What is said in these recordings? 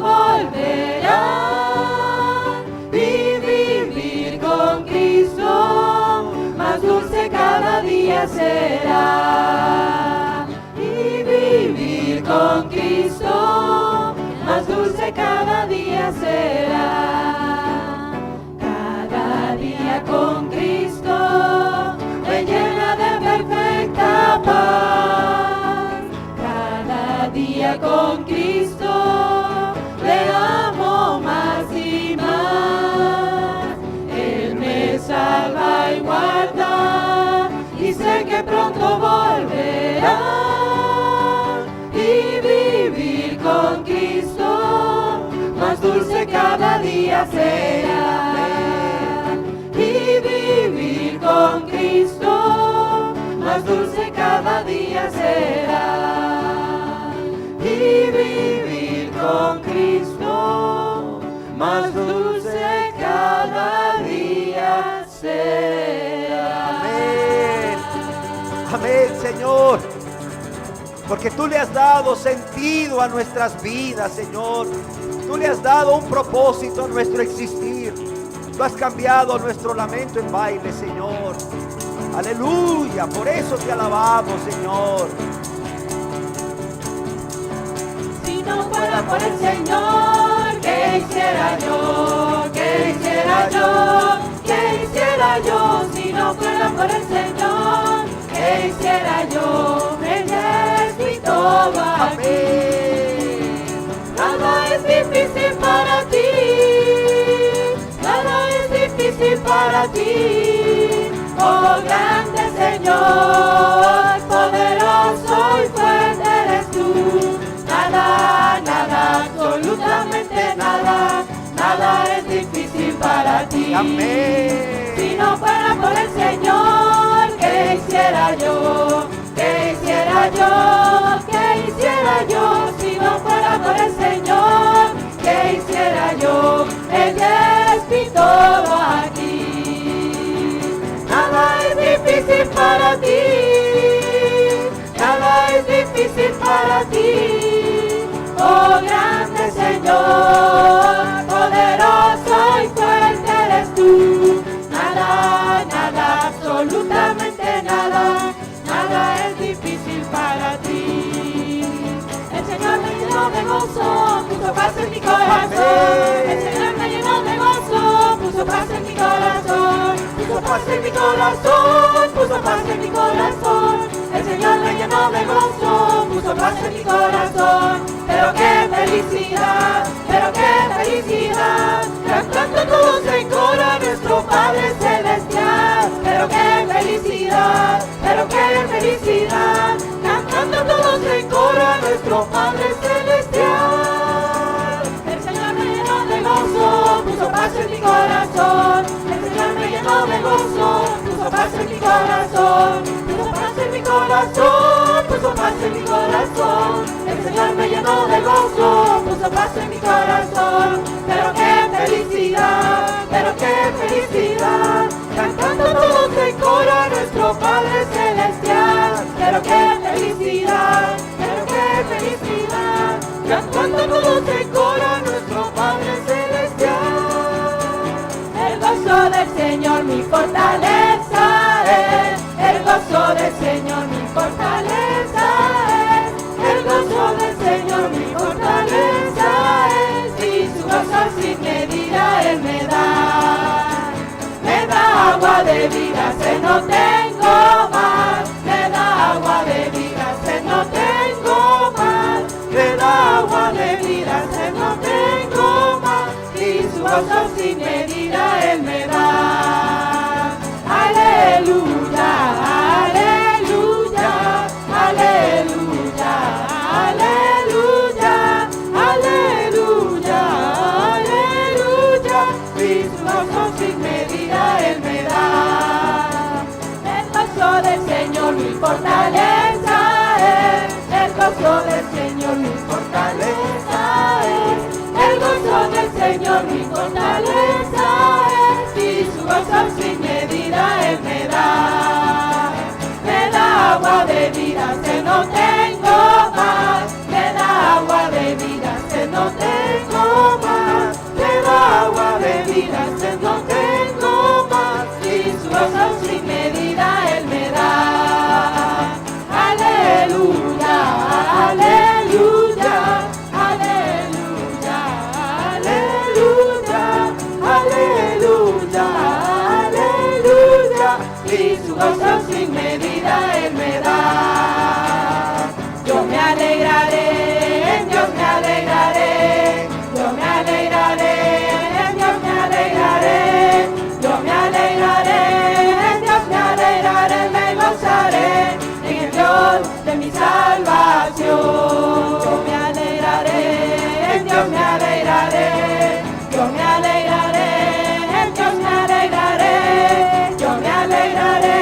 volverán. Vivir con Cristo, más dulce cada día será. Y vivir con Cristo, más dulce cada día será. Cada día con Cristo me llena de perfecta paz. Cada día con Cristo le amo más y más. Él me salva y guarda y sé que pronto volverá. Y vivir con Cristo, más dulce cada día será. Y vivir con Cristo, más dulce cada día será. Y vivir con Cristo, más dulce cada día será. Amén. Amén, Señor. Porque tú le has dado sentido a nuestras vidas, Señor. Tú le has dado un propósito a nuestro existir. Tú has cambiado nuestro lamento en baile, Señor. Aleluya. Por eso te alabamos, Señor. Si no fuera por el Señor, ¿qué hiciera yo? ¿Qué hiciera yo? ¿Qué hiciera yo? Si no fuera por el Señor, ¿qué hiciera yo? Él es mi todo aquí. Nada es difícil para ti. Nada es difícil para ti. Oh grande Señor, poderoso y fuerte eres tú. Nada, nada, absolutamente nada, nada es difícil para ti. Amén. Si no fuera por el Señor, ¿qué hiciera yo? ¿Qué hiciera yo? ¿Qué hiciera yo? Si no fuera por el Señor, ¿qué hiciera yo? Él es mi todo aquí. Nada es difícil para ti. Nada es difícil para ti. Oh grande Señor, poderoso y fuerte eres tú. Nada, nada, absolutamente nada, nada es difícil para ti. El Señor me llenó de gozo, puso paz en mi corazón. El Señor me llenó de gozo, puso paz en mi corazón. Puso paz en mi corazón, puso paz en mi corazón. El Señor me llenó de gozo, puso paz en mi corazón. Pero qué felicidad, cantando todos en coro a nuestro Padre Celestial. Pero qué felicidad, cantando todos en coro a nuestro Padre Celestial. El Señor me llenó de gozo, puso paz en mi corazón. El Señor me llenó de gozo, puso paz en mi corazón. Puso paz en mi corazón, puso paz en mi corazón. El Señor me llenó de gozo, puso paz en mi corazón. Pero qué felicidad, cantando todos en coro a nuestro Padre Celestial. Pero qué felicidad, cantando todos en coro a nuestro Padre Celestial. El gozo del Señor mi fortaleza es. El gozo del Señor mi fortaleza es. El gozo del Señor mi fortaleza es. Y su gozo sin medida Él me da. Me da agua de vida, se no tengo más. Me da agua de vida, se no tengo más. Me da agua de vida, se no tengo más. Y su gozo sin medida Él me da. Aleluya, aleluya, aleluya, aleluya, aleluya, aleluya. Y su gozo sin medida Él me da. El gozo del Señor mi fortaleza es. El gozo del Señor mi fortaleza es. El gozo del Señor mi fortaleza es. Y su gozo sin medida Él me da. Me da agua de vida, se no tengo más. Me da agua de vida, se no tengo de mi salvación. Yo me alegraré, en Dios me alegraré. Yo me alegraré, en Dios me alegraré. Yo me alegraré,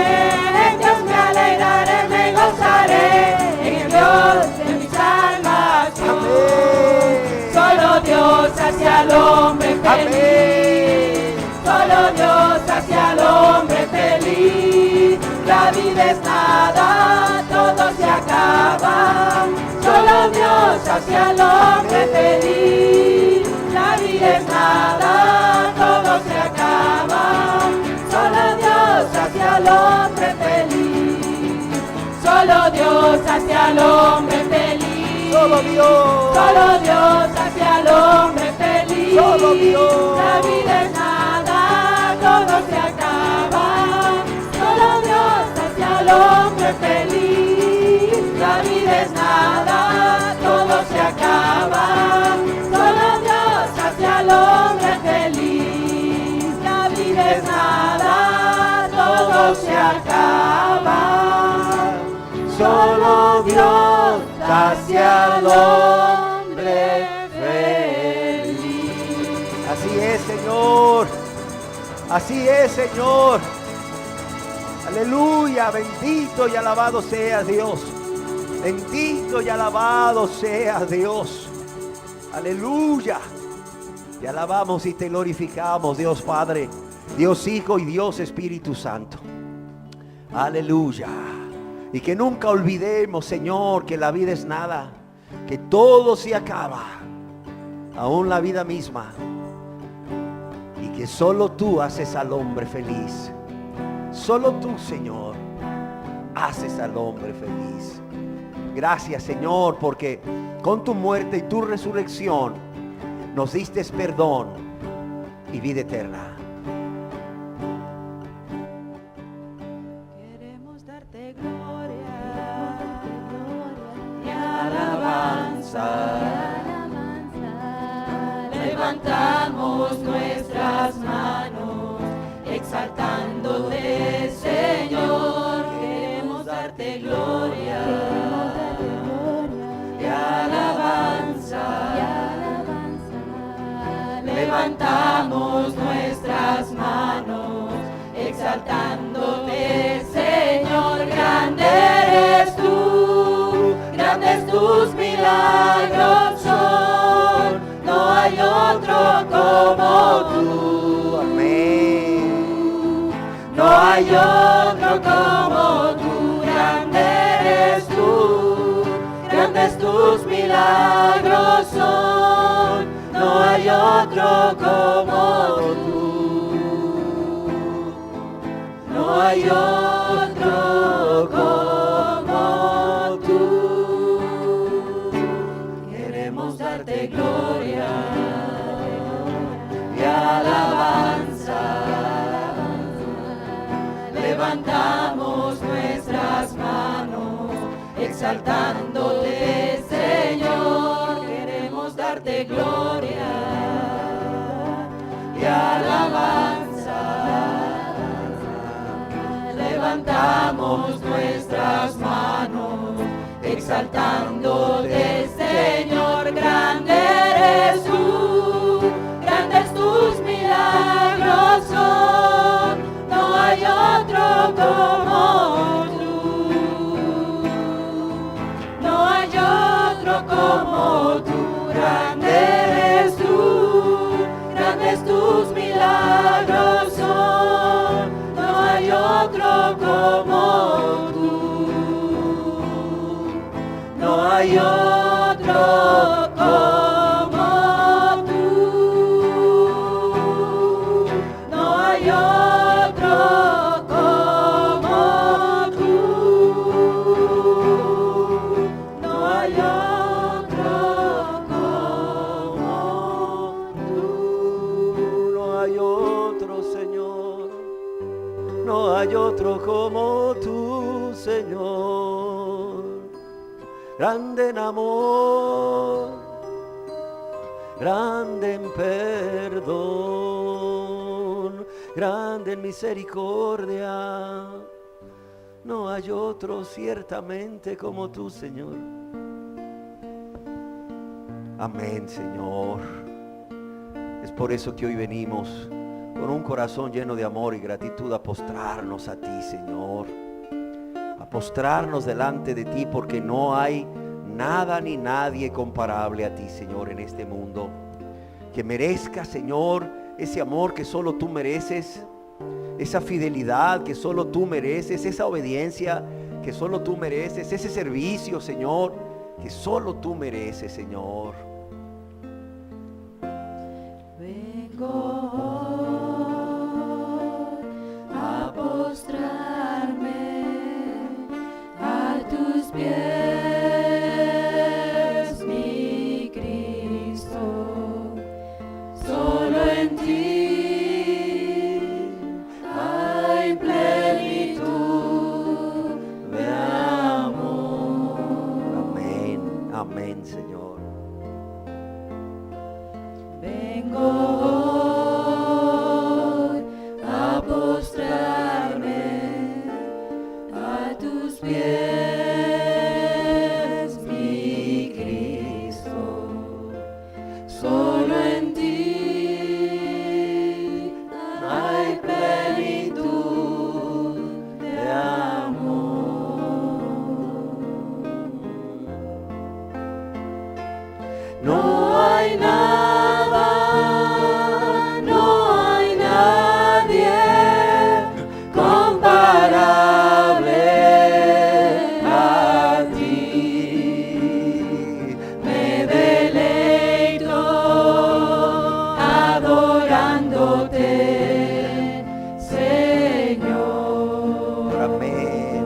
en Dios me alegraré. Me gozaré en el Dios de mi salvación. Amén. Solo Dios hace al hombre feliz. Solo Dios hace al hombre feliz. La vida es nada, todo se acaba. Solo Dios hace al hombre feliz. La vida es nada, todo se acaba. Solo Dios hace al hombre feliz. Solo Dios hace al hombre feliz. Solo Dios. Solo Dios hace al hombre feliz. Solo Dios. La vida es nada, todo se acaba. Solo Dios hace al hombre feliz. La vida es nada, todo se acaba. Solo Dios hace al hombre feliz. La vida es nada, todo se acaba. Solo Dios hace al hombre feliz. Así es, Señor. Así es, Señor. Aleluya. Bendito y alabado sea Dios. Bendito y alabado sea Dios. Aleluya. Te alabamos y te glorificamos, Dios Padre, Dios Hijo y Dios Espíritu Santo. Aleluya. Y que nunca olvidemos, Señor, que la vida es nada, que todo se acaba, aún la vida misma. Y que solo tú haces al hombre feliz. Solo tú, Señor, haces al hombre feliz. Gracias, Señor, porque con tu muerte y tu resurrección nos diste perdón y vida eterna. Queremos darte gloria y alabanza. Levantamos nuestras manos exaltándote, Señor. Queremos darte gloria y alabanza. Levantamos nuestras manos exaltándote, Señor. Grande eres tú, grandes tus milagros son. No hay otro como tú. Amén. No hay otro como tú. Grande eres tú, grandes tus milagros son. No hay otro como tú. No hay otro como tú. Queremos darte gloria y alabanza. Levantamos nuestras manos exaltándote, Señor. Queremos darte gloria y alabanza. Levantamos nuestras manos exaltándote, Señor. Grande eres tú, grandes tus milagros son. No hay otro como tú. No hay otro como tú. Grande eres tú, grandes tus milagros son. No hay otro como tú. No hay otro como tú. No hay otro como tú. No hay otro como tú. No hay otro, Señor. No hay otro como tú, Señor. Grande en amor, grande en perdón, grande en misericordia, No hay otro ciertamente como tú, Señor. Amén, Señor. Es por eso que hoy venimos con un corazón lleno de amor y gratitud a postrarnos a ti, Señor. A postrarnos delante de ti, porque no hay nada ni nadie comparable a ti, Señor, en este mundo. Que merezca, Señor, ese amor que solo tú mereces, esa fidelidad que solo tú mereces, esa obediencia que solo tú mereces, ese servicio, Señor, que solo tú mereces, Señor. Vengo a postrarme a tus pies, mi Cristo. Solo en ti hay plenitud de amor. Amén, amén, Señor. Vengo a postrarme a tus pies, mi Cristo. Solo en ti hay plenitud de amor. No hay nada, no hay nadie comparable a ti. Me deleito adorándote, Señor. Amén.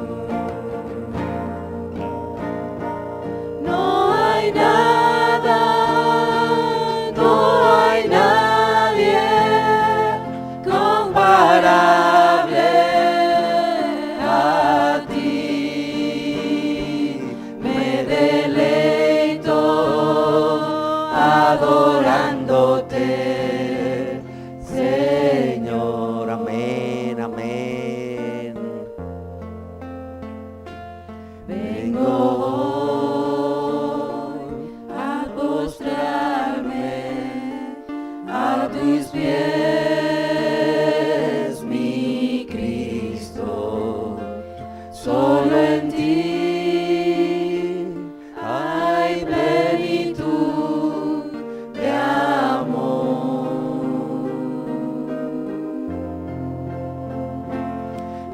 No hay nada, no hay nadie comparable a ti. Me deleito adorándote, Señor. Amén, amén. Vengo a postrarme a tus pies, mi Cristo. Solo en ti hay plenitud de amor.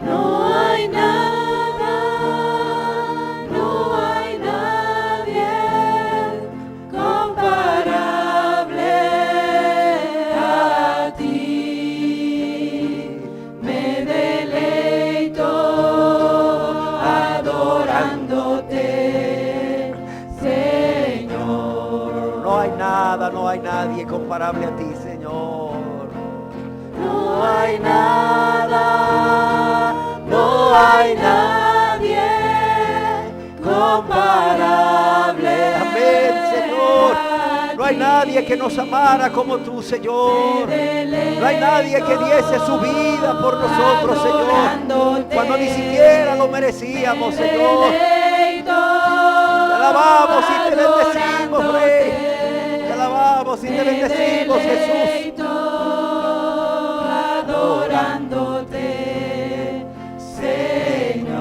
No hay nada, no hay nadie comparable a ti. Me deleito adorándote, Señor. No hay nada, no hay nadie comparable a ti, Señor. No hay nada, no hay nadie comparable. Amén, Señor. a No hay ti. nadie que nos amara como tú, Señor. No hay nadie que diese su vida por nosotros, Señor, cuando ni siquiera lo merecíamos, Señor. Te alabamos y te bendecimos, Rey. Te alabamos y te bendecimos, Jesús. Adorándote, Señor.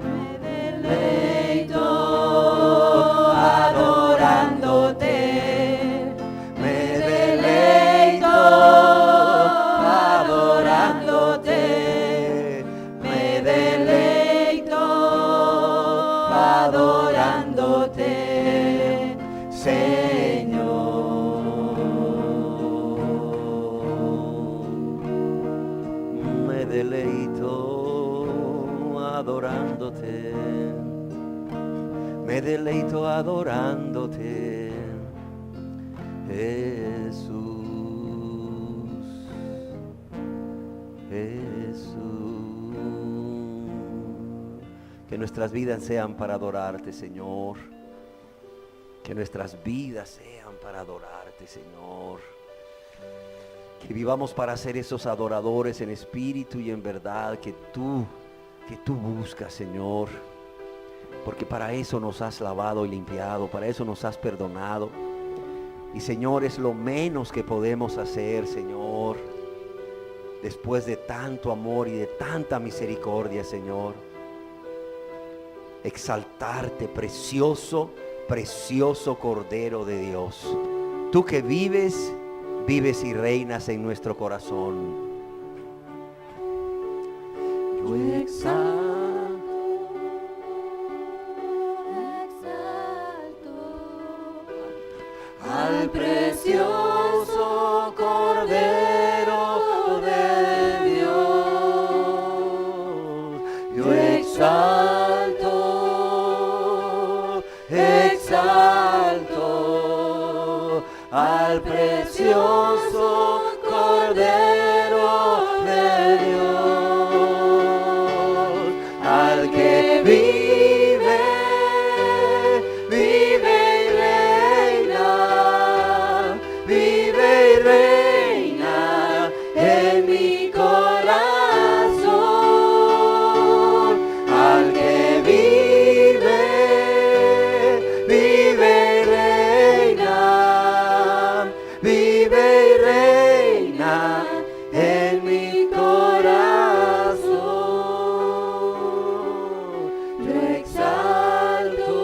Me deleito adorándote. Me deleito adorándote. Me deleito adorándote, Señor. Me deleito adorándote. Me deleito adorándote, Jesús, Jesús. Que nuestras vidas sean para adorarte, Señor. Que nuestras vidas sean para adorarte, Señor. Que vivamos para ser esos adoradores en espíritu y en verdad que tú buscas, Señor. Porque para eso nos has lavado y limpiado, para eso nos has perdonado. Y Señor, es lo menos que podemos hacer, Señor, después de tanto amor y de tanta misericordia, Señor. Exaltarte, precioso, precioso Cordero de Dios. Tú que vives y reinas en nuestro corazón. Yo exalto al precioso Cordero de Dios. Yo exalto al precioso Cordero de Dios, al que vive y reina en mi corazón, al que vive y reina en mi corazón. Yo exalto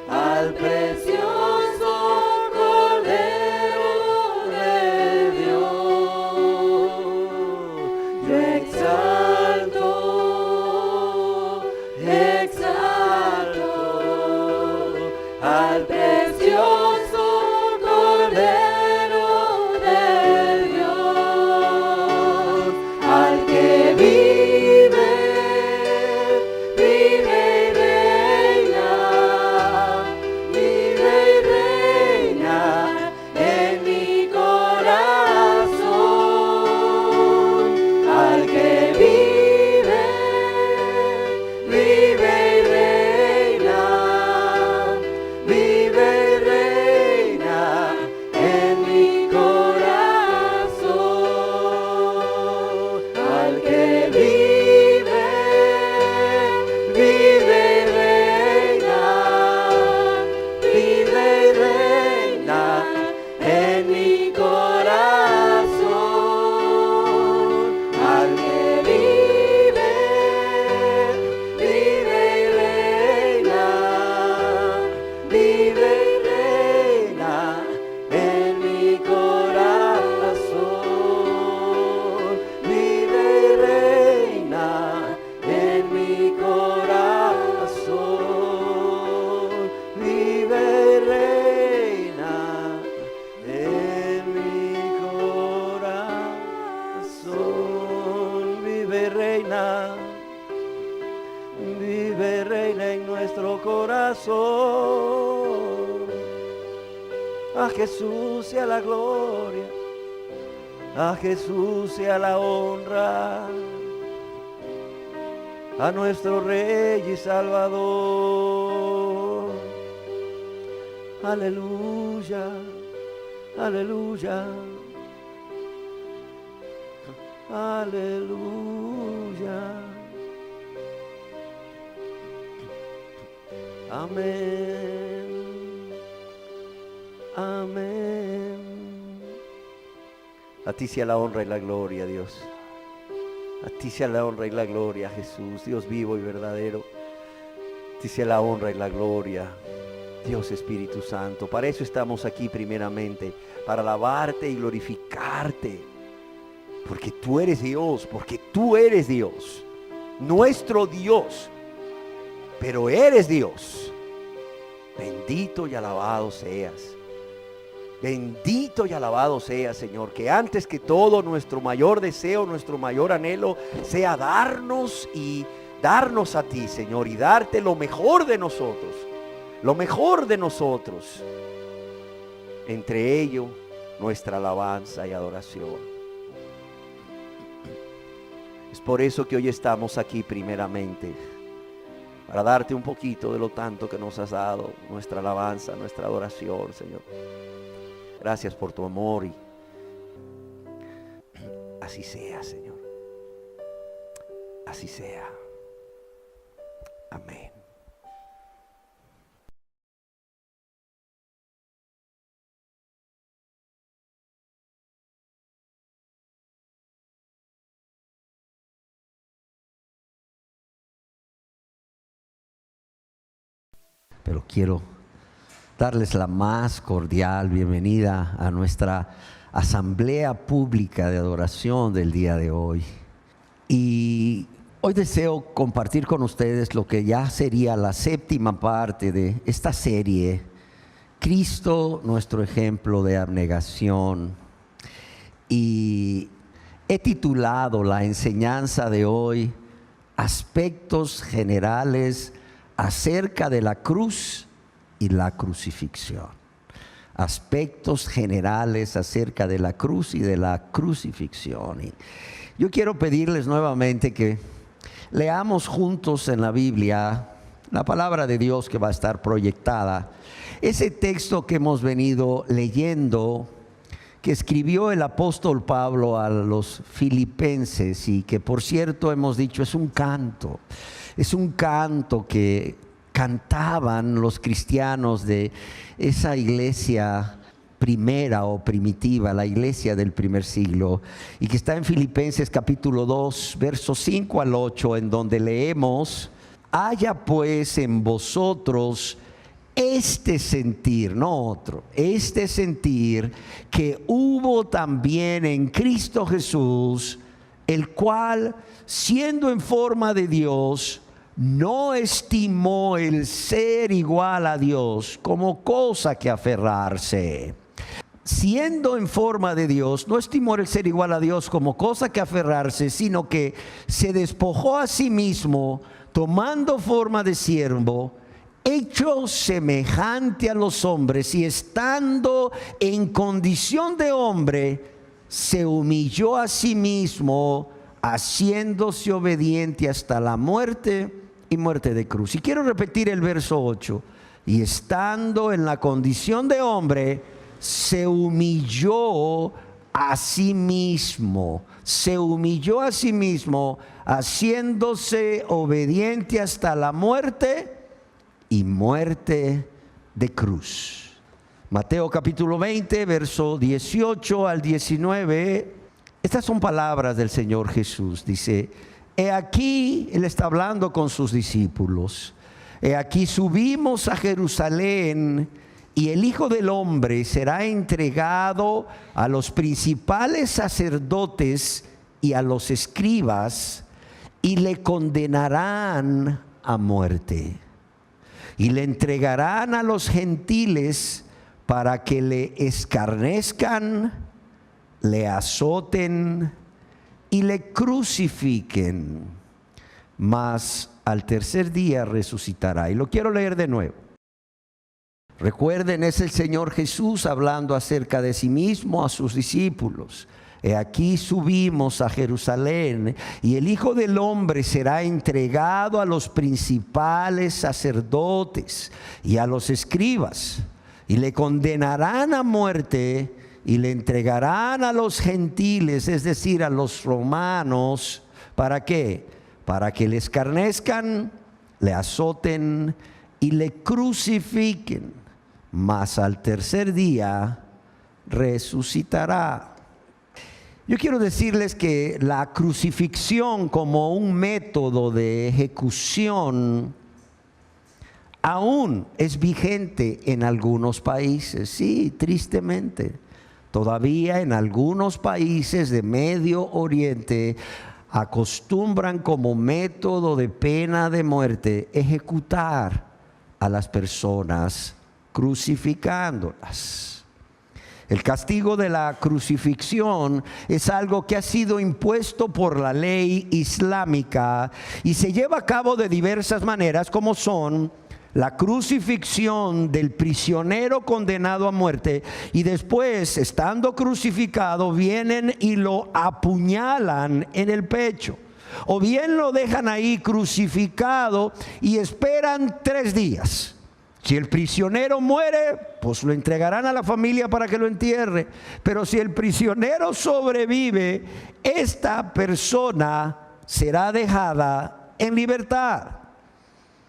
al precioso Cordero de Dios. Yo exalto al precioso Cordero de Dios, al que vive y reina en mi corazón, al que vive y reina en mi corazón, al que vive y reina en mi corazón, al que vive y reina en mi corazón, vive y reina en mi corazón, vive y reina en mi corazón, vive y reina en nuestro corazón. A Jesús sea la gloria, a Jesús sea la honra, a nuestro Rey y Salvador. Aleluya, aleluya, aleluya. Amén, amén. A ti sea la honra y la gloria, Dios. A ti sea la honra y la gloria, Jesús, Dios vivo y verdadero. A ti sea la honra y la gloria, Dios Espíritu Santo. Para eso estamos aquí primeramente, para alabarte y glorificarte. Porque tú eres Dios, nuestro Dios. Pero eres Dios. Bendito y alabado seas. Bendito y alabado sea, Señor, que antes que todo nuestro mayor deseo, nuestro mayor anhelo sea darnos a ti, Señor, y darte lo mejor de nosotros, entre ello nuestra alabanza y adoración. Es por eso que hoy estamos aquí primeramente, para darte un poquito de lo tanto que nos has dado, nuestra alabanza, nuestra adoración, Señor. Gracias por tu amor y así sea, Señor. Así sea. Amén. Pero quiero darles la más cordial bienvenida a nuestra asamblea pública de adoración del día de hoy. Y hoy deseo compartir con ustedes lo que ya sería la séptima parte de esta serie, Cristo, nuestro ejemplo de abnegación. Y he titulado la enseñanza de hoy, Aspectos generales acerca de la cruz y la crucifixión. Aspectos generales acerca de la cruz y de la crucifixión. Y yo quiero pedirles nuevamente que leamos juntos en la Biblia la palabra de Dios que va a estar proyectada. Ese texto que hemos venido leyendo, que escribió el apóstol Pablo a los filipenses y que por cierto hemos dicho es un canto que cantaban los cristianos de esa iglesia primera o primitiva, la iglesia del primer siglo, y que está en Filipenses capítulo 2, versos 5 al 8, en donde leemos: haya pues en vosotros este sentir, no otro, este sentir que hubo también en Cristo Jesús, el cual, siendo en forma de Dios, no estimó el ser igual a Dios como cosa que aferrarse. Siendo en forma de Dios, no estimó el ser igual a Dios como cosa que aferrarse, sino que se despojó a sí mismo, tomando forma de siervo, hecho semejante a los hombres, y estando en condición de hombre, se humilló a sí mismo, haciéndose obediente hasta la muerte y muerte de cruz. Y quiero repetir el verso 8. Y estando en la condición de hombre, se humilló a sí mismo. Se humilló a sí mismo, haciéndose obediente hasta la muerte y muerte de cruz. Mateo capítulo 20, verso 18 al 19. Estas son palabras del Señor Jesús. Dice: he aquí, Él está hablando con sus discípulos. He aquí subimos a Jerusalén, y el Hijo del Hombre será entregado a los principales sacerdotes y a los escribas, y le condenarán a muerte. Y le entregarán a los gentiles para que le escarnezcan, le azoten y le crucifiquen, mas al tercer día resucitará. Y lo quiero leer de nuevo. Recuerden, es el Señor Jesús hablando acerca de sí mismo a sus discípulos. He aquí subimos a Jerusalén, y el Hijo del Hombre será entregado a los principales sacerdotes y a los escribas, y le condenarán a muerte, y le entregarán a los gentiles, es decir, a los romanos. ¿Para qué? Para que le escarnezcan, le azoten y le crucifiquen, mas al tercer día resucitará. Yo quiero decirles que la crucifixión como un método de ejecución aún es vigente en algunos países. Sí, tristemente. Todavía en algunos países de Medio Oriente acostumbran como método de pena de muerte ejecutar a las personas crucificándolas. El castigo de la crucifixión es algo que ha sido impuesto por la ley islámica y se lleva a cabo de diversas maneras, como son la crucifixión del prisionero condenado a muerte, y después, estando crucificado, vienen y lo apuñalan en el pecho. o bien lo dejan ahí crucificado y esperan 3 días. Si el prisionero muere, pues lo entregarán a la familia para que lo entierre. Pero si el prisionero sobrevive, esta persona será dejada en libertad.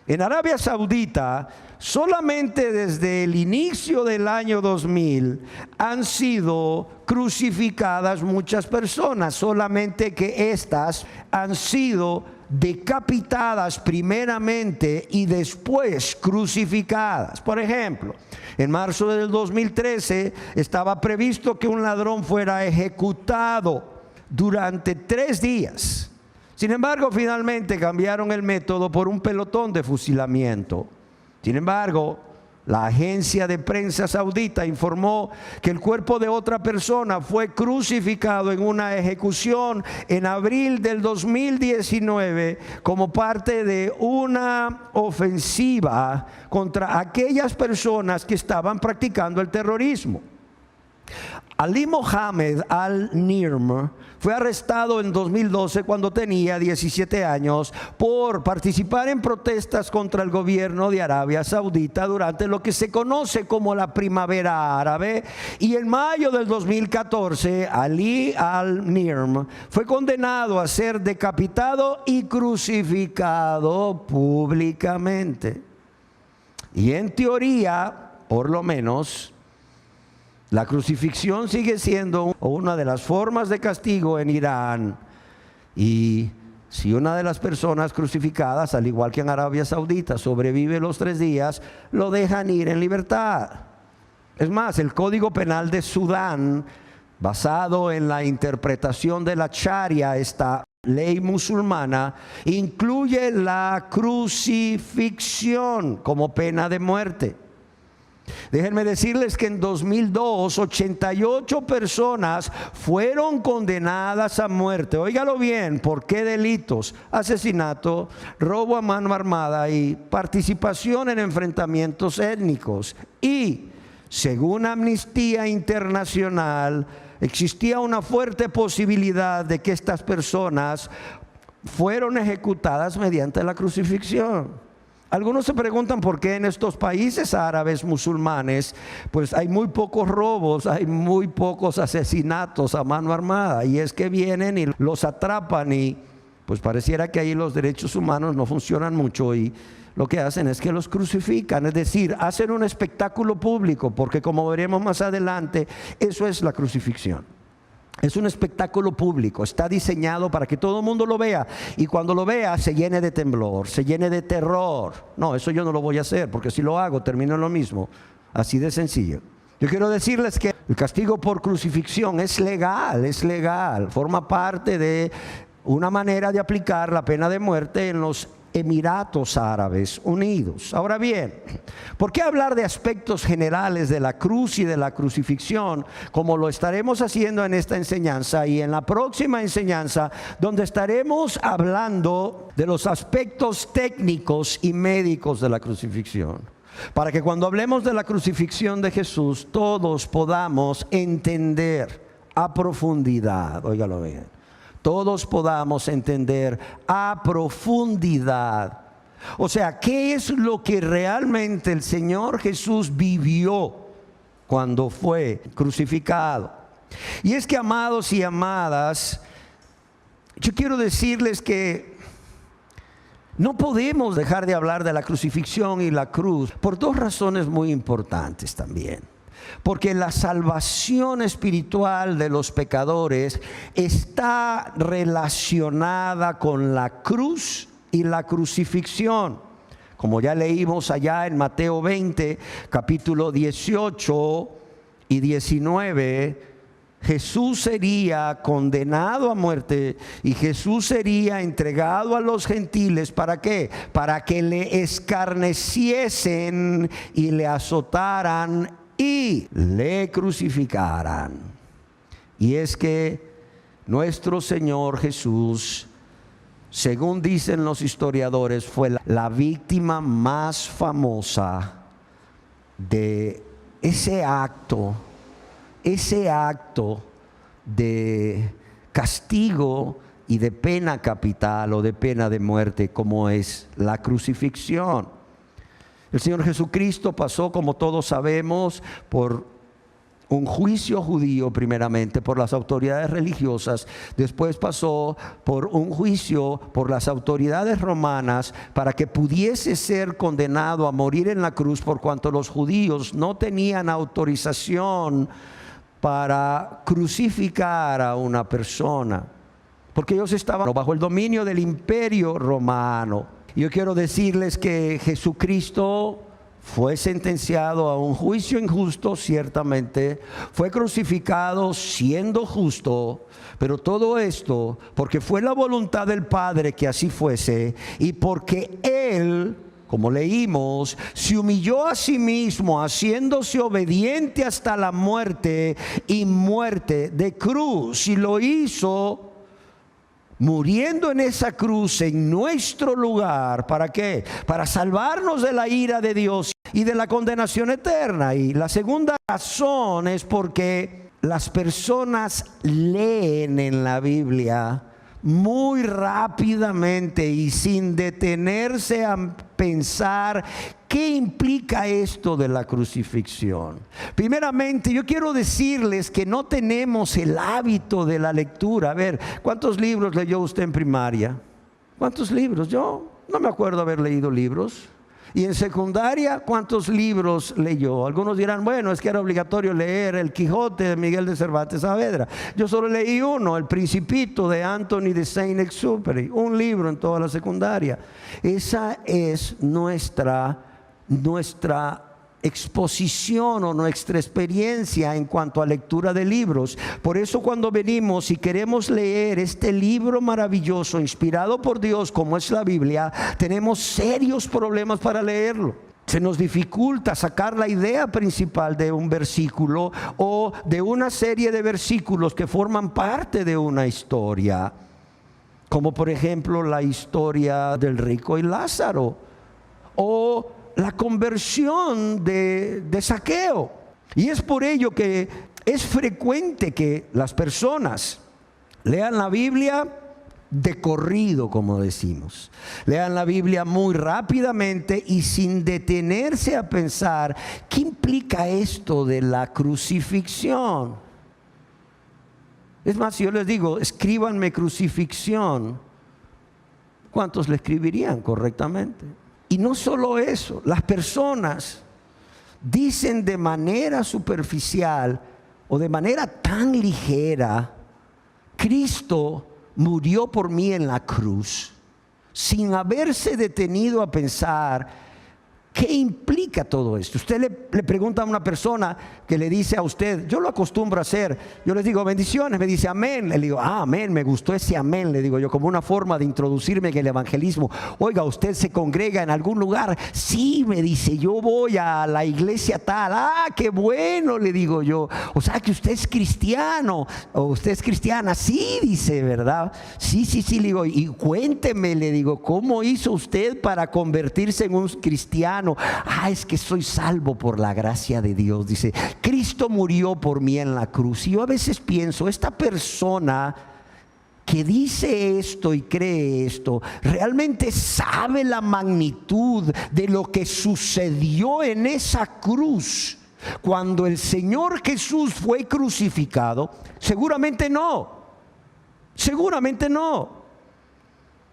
En Arabia Saudita, solamente desde el inicio del año 2000 han sido crucificadas muchas personas, solamente que estas han sido decapitadas primeramente y después crucificadas. Por ejemplo, en marzo del 2013 estaba previsto que un ladrón fuera ejecutado durante 3 días. Sin embargo, finalmente cambiaron el método por un pelotón de fusilamiento. Sin embargo, la agencia de prensa saudita informó que el cuerpo de otra persona fue crucificado en una ejecución en abril del 2019 como parte de una ofensiva contra aquellas personas que estaban practicando el terrorismo. Ali Mohammed Al-Nirm fue arrestado en 2012 cuando tenía 17 años por participar en protestas contra el gobierno de Arabia Saudita durante lo que se conoce como la Primavera Árabe, y en mayo del 2014 Ali Al-Nirm fue condenado a ser decapitado y crucificado públicamente. Y en teoría, por lo menos, la crucifixión sigue siendo una de las formas de castigo en Irán. Y si una de las personas crucificadas, al igual que en Arabia Saudita, sobrevive los 3 días, lo dejan ir en libertad. Es más, el Código Penal de Sudán, basado en la interpretación de la Sharia, esta ley musulmana, incluye la crucifixión como pena de muerte. Déjenme decirles que en 2002, 88 personas fueron condenadas a muerte. Óigalo bien, ¿por qué delitos? Asesinato, robo a mano armada y participación en enfrentamientos étnicos. Y, según Amnistía Internacional, existía una fuerte posibilidad de que estas personas fueron ejecutadas mediante la crucifixión. Algunos se preguntan por qué en estos países árabes musulmanes pues hay muy pocos robos, hay muy pocos asesinatos a mano armada, y es que vienen y los atrapan y pues pareciera que ahí los derechos humanos no funcionan mucho, y lo que hacen es que los crucifican, es decir, hacen un espectáculo público, porque como veremos más adelante, eso es la crucifixión. Es un espectáculo público, está diseñado para que todo el mundo lo vea, y cuando lo vea se llene de temblor, se llene de terror. No, eso yo no lo voy a hacer, porque si lo hago termino en lo mismo, así de sencillo. Yo quiero decirles que el castigo por crucifixión es legal, forma parte de una manera de aplicar la pena de muerte en los Emiratos Árabes Unidos. Ahora bien, ¿por qué hablar de aspectos generales de la cruz y de la crucifixión, como lo estaremos haciendo en esta enseñanza y en la próxima enseñanza, donde estaremos hablando de los aspectos técnicos y médicos de la crucifixión? Para que cuando hablemos de la crucifixión de Jesús, todos podamos entender a profundidad, óigalo bien, todos podamos entender a profundidad. O sea, ¿qué es lo que realmente el Señor Jesús vivió cuando fue crucificado? Y es que, amados y amadas, yo quiero decirles que no podemos dejar de hablar de la crucifixión y la cruz por 2 razones muy importantes también. Porque la salvación espiritual de los pecadores está relacionada con la cruz y la crucifixión. Como ya leímos allá en Mateo 20, capítulo 18 y 19, Jesús sería condenado a muerte y Jesús sería entregado a los gentiles. ¿Para qué? Para que le escarneciesen y le azotaran y le crucificaran. Y es que nuestro Señor Jesús, según dicen los historiadores, fue la víctima más famosa de ese acto de castigo y de pena capital o de pena de muerte, como es la crucifixión. El Señor Jesucristo pasó, como todos sabemos, por un juicio judío primeramente, por las autoridades religiosas. Después pasó por un juicio por las autoridades romanas para que pudiese ser condenado a morir en la cruz, por cuanto los judíos no tenían autorización para crucificar a una persona, porque ellos estaban bajo el dominio del imperio romano. Yo quiero decirles que Jesucristo fue sentenciado a un juicio injusto, ciertamente. Fue crucificado siendo justo, pero todo esto porque fue la voluntad del Padre que así fuese, y porque Él, como leímos, se humilló a sí mismo, haciéndose obediente hasta la muerte, y muerte de cruz. Y lo hizo muriendo en esa cruz en nuestro lugar. ¿Para qué? Para salvarnos de la ira de Dios y de la condenación eterna. Y la segunda razón es porque las personas leen en la Biblia muy rápidamente y sin detenerse a pensar qué implica esto de la crucifixión. Primeramente, yo quiero decirles que no tenemos el hábito de la lectura. A ver, ¿cuántos libros leyó usted en primaria? ¿Cuántos libros? Yo no me acuerdo haber leído libros. Y en secundaria, ¿cuántos libros leyó? Algunos dirán, bueno, es que era obligatorio leer El Quijote de Miguel de Cervantes Saavedra. Yo solo leí uno, El Principito de Anthony de Saint-Exupéry, un libro en toda la secundaria. Esa es nuestra exposición o nuestra experiencia en cuanto a lectura de libros. Por eso cuando venimos y queremos leer este libro maravilloso inspirado por Dios como es la Biblia, tenemos serios problemas para leerlo. Se nos dificulta sacar la idea principal de un versículo o de una serie de versículos que forman parte de una historia, como por ejemplo la historia del rico y Lázaro, o la conversión de Zaqueo. Y es por ello que es frecuente que las personas lean la Biblia de corrido, como decimos. Lean la Biblia muy rápidamente y sin detenerse a pensar qué implica esto de la crucifixión. Es más, si yo les digo, escríbanme crucifixión, ¿cuántos le escribirían correctamente? Y no solo eso, las personas dicen de manera superficial o de manera tan ligera, Cristo murió por mí en la cruz, sin haberse detenido a pensar ¿qué implica todo esto? Usted le pregunta a una persona que le dice a usted, yo lo acostumbro a hacer, yo les digo bendiciones, me dice amén, le digo amén, me gustó ese amén, le digo yo, como una forma de introducirme en el evangelismo. Oiga, ¿usted se congrega en algún lugar? Sí, me dice, yo voy a la iglesia tal. Qué bueno, le digo yo. O sea que usted es cristiano, o usted es cristiana. Sí, dice, ¿verdad? Sí, le digo, y cuénteme, le digo, ¿cómo hizo usted para convertirse en un cristiano? Es que soy salvo por la gracia de Dios. Dice, Cristo murió por mí en la cruz. Y yo a veces pienso, esta persona que dice esto y cree esto, ¿realmente sabe la magnitud de lo que sucedió en esa cruz cuando el Señor Jesús fue crucificado? Seguramente no. Seguramente no.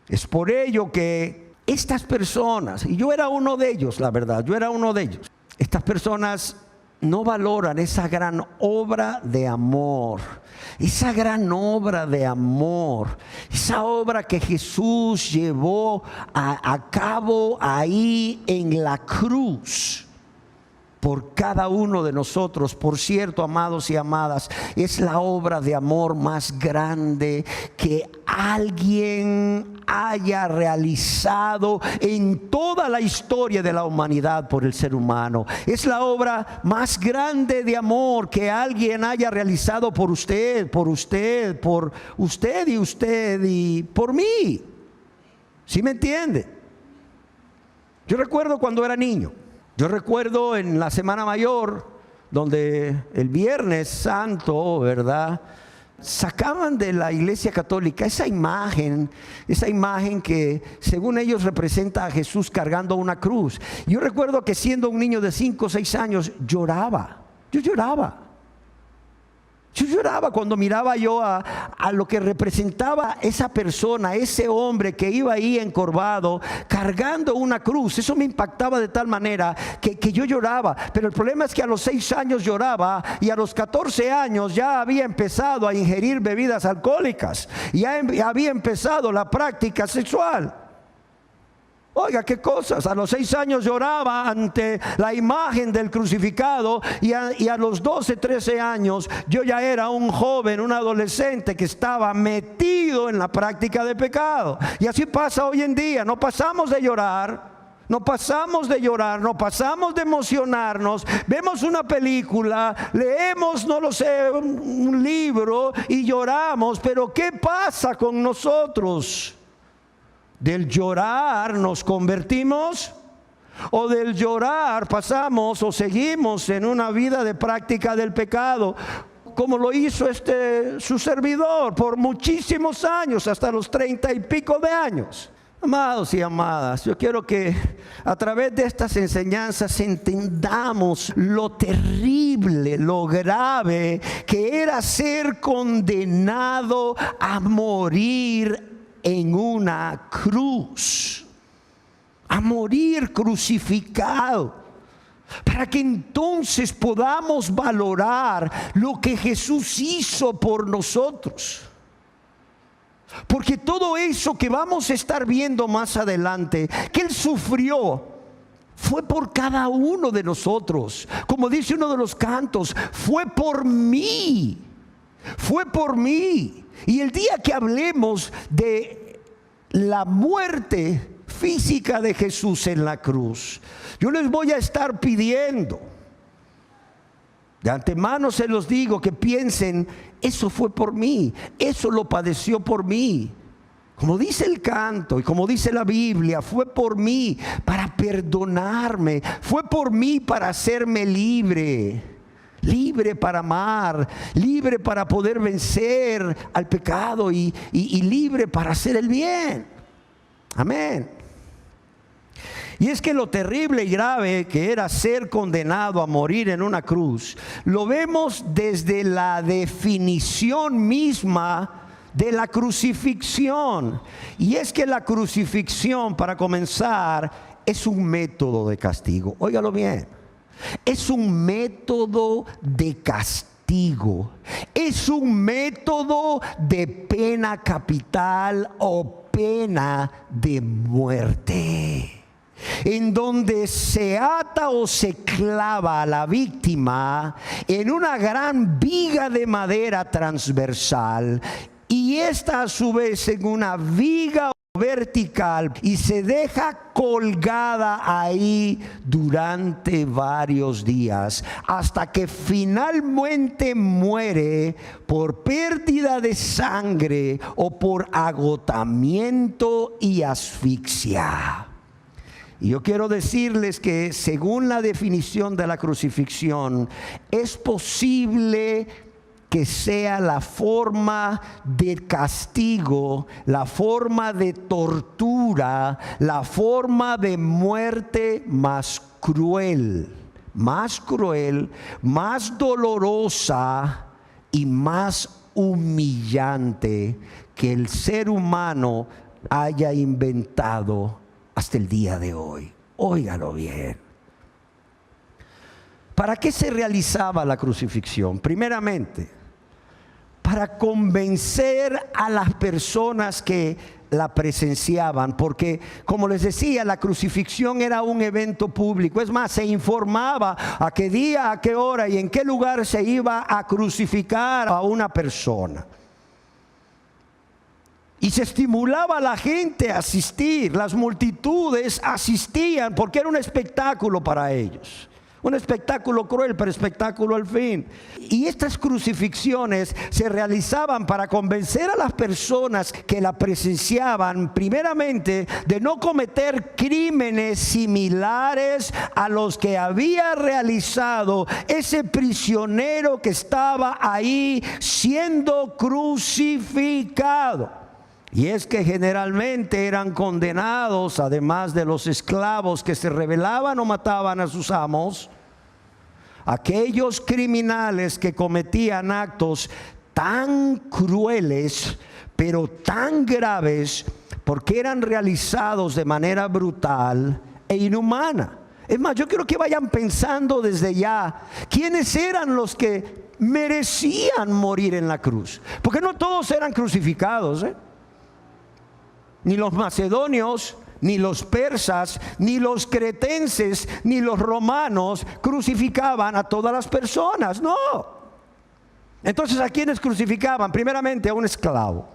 Es por ello que estas personas, y yo era uno de ellos, la verdad, yo era uno de ellos. Estas personas no valoran esa gran obra de amor, esa gran obra de amor, esa obra que Jesús llevó a cabo ahí en la cruz por cada uno de nosotros. Por cierto, amados y amadas, es la obra de amor más grande que alguien haya realizado en toda la historia de la humanidad por el ser humano. Es la obra más grande de amor que alguien haya realizado por usted y por mí. ¿Sí me entiende? Yo recuerdo cuando era niño. Yo recuerdo en la Semana Mayor, donde el Viernes Santo, ¿verdad? sacaban de la Iglesia Católica esa imagen que según ellos representa a Jesús cargando una cruz. Yo recuerdo que siendo un niño de 5 o 6 años lloraba. Yo lloraba cuando miraba yo a lo que representaba esa persona, ese hombre que iba ahí encorvado, cargando una cruz. Eso me impactaba de tal manera que yo lloraba. Pero el problema es que a los 6 años lloraba y a los 14 años ya había empezado a ingerir bebidas alcohólicas. Ya había empezado la práctica sexual. Oiga, qué cosas. A los 6 años lloraba ante la imagen del crucificado y a los 12, 13 años yo ya era un joven, un adolescente que estaba metido en la práctica de pecado. Y así pasa hoy en día. No pasamos de llorar, no pasamos de emocionarnos, vemos una película, leemos, no lo sé, un libro y lloramos. Pero ¿qué pasa con nosotros? ¿Del llorar nos convertimos? ¿O del llorar pasamos o seguimos en una vida de práctica del pecado? Como lo hizo su servidor por muchísimos años, hasta los 30 y pico de años. Amados y amadas, yo quiero que a través de estas enseñanzas entendamos lo terrible, lo grave que era ser condenado a morir en una cruz, a morir crucificado, para que entonces podamos valorar lo que Jesús hizo por nosotros. Porque todo eso que vamos a estar viendo más adelante, que Él sufrió, fue por cada uno de nosotros. Como dice uno de los cantos, fue por mí. Fue por mí. Y el día que hablemos de la muerte física de Jesús en la cruz, yo les voy a estar pidiendo, de antemano se los digo, que piensen, eso fue por mí, eso lo padeció por mí. Como dice el canto y como dice la Biblia, fue por mí para perdonarme, fue por mí para hacerme libre. Libre para amar, libre para poder vencer al pecado y libre para hacer el bien. Amén. Y es que lo terrible y grave que era ser condenado a morir en una cruz, lo vemos desde la definición misma de la crucifixión. Y es que la crucifixión, para comenzar, es un método de castigo. Óigalo bien. Es un método de castigo. Es un método de pena capital o pena de muerte, en donde se ata o se clava a la víctima en una gran viga de madera transversal, y esta a su vez en una viga vertical, y se deja colgada ahí durante varios días hasta que finalmente muere por pérdida de sangre o por agotamiento y asfixia. Y yo quiero decirles que según la definición de la crucifixión, es posible que sea la forma de castigo, la forma de tortura, la forma de muerte más cruel, más dolorosa y más humillante que el ser humano haya inventado hasta el día de hoy. Óigalo bien. ¿Para qué se realizaba la crucifixión? Primeramente, para convencer a las personas que la presenciaban, porque como les decía, la crucifixión era un evento público. Es más, se informaba a qué día, a qué hora y en qué lugar se iba a crucificar a una persona. Y se estimulaba a la gente a asistir. Las multitudes asistían porque era un espectáculo para ellos. Un espectáculo cruel, pero espectáculo al fin. Y estas crucifixiones se realizaban para convencer a las personas que la presenciaban, primeramente, de no cometer crímenes similares a los que había realizado ese prisionero que estaba ahí siendo crucificado. Y es que generalmente eran condenados, además de los esclavos que se rebelaban o mataban a sus amos, aquellos criminales que cometían actos tan crueles, pero tan graves, porque eran realizados de manera brutal e inhumana. Es más, yo quiero que vayan pensando desde ya, ¿quiénes eran los que merecían morir en la cruz? Porque no todos eran crucificados, Ni los macedonios, ni los persas, ni los cretenses, ni los romanos crucificaban a todas las personas, no. Entonces, ¿a quiénes crucificaban? Primeramente a un esclavo.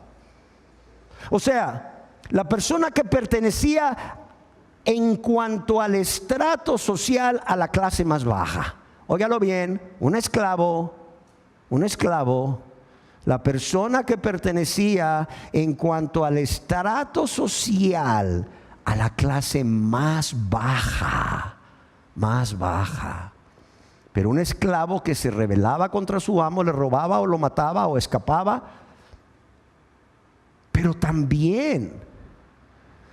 O sea, la persona que pertenecía en cuanto al estrato social a la clase más baja. Óigalo bien, un esclavo, la persona que pertenecía en cuanto al estrato social a la clase más baja. Pero un esclavo que se rebelaba contra su amo, le robaba o lo mataba o escapaba. Pero también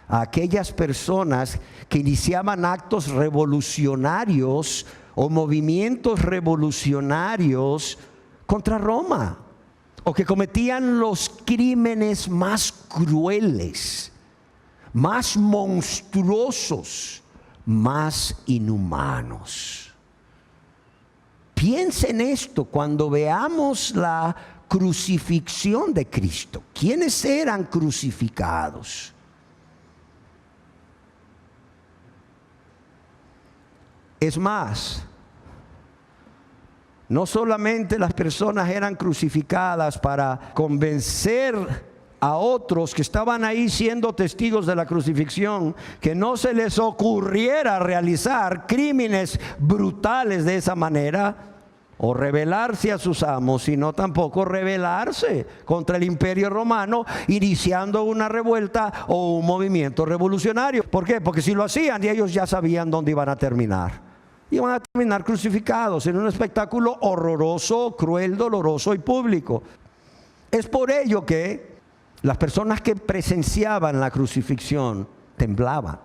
a aquellas personas que iniciaban actos revolucionarios o movimientos revolucionarios contra Roma, o que cometían los crímenes más crueles, más monstruosos, más inhumanos. Piensa en esto cuando veamos la crucifixión de Cristo. ¿Quiénes eran crucificados? Es más, no solamente las personas eran crucificadas para convencer a otros que estaban ahí siendo testigos de la crucifixión, que no se les ocurriera realizar crímenes brutales de esa manera, o rebelarse a sus amos, sino tampoco rebelarse contra el imperio romano, iniciando una revuelta o un movimiento revolucionario. ¿Por qué? Porque si lo hacían, ellos ya sabían dónde iban a terminar. Iban a terminar crucificados en un espectáculo horroroso, cruel, doloroso y público. Es por ello que las personas que presenciaban la crucifixión temblaban.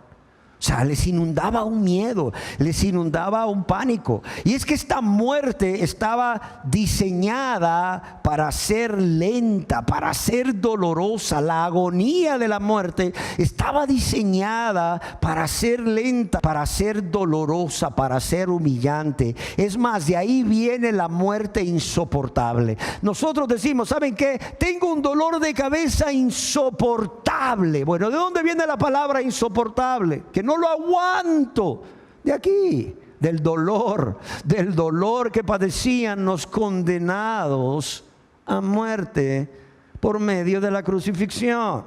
O sea, les inundaba un miedo, les inundaba un pánico. Y es que esta muerte estaba diseñada para ser lenta, para ser dolorosa. La agonía de la muerte estaba diseñada para ser lenta, para ser dolorosa, para ser humillante. Es más, de ahí viene la muerte insoportable. Nosotros decimos, ¿saben qué? Tengo un dolor de cabeza insoportable. Bueno, ¿de dónde viene la palabra insoportable? Que no lo aguanto. De aquí, del dolor que padecían los condenados a muerte por medio de la crucifixión.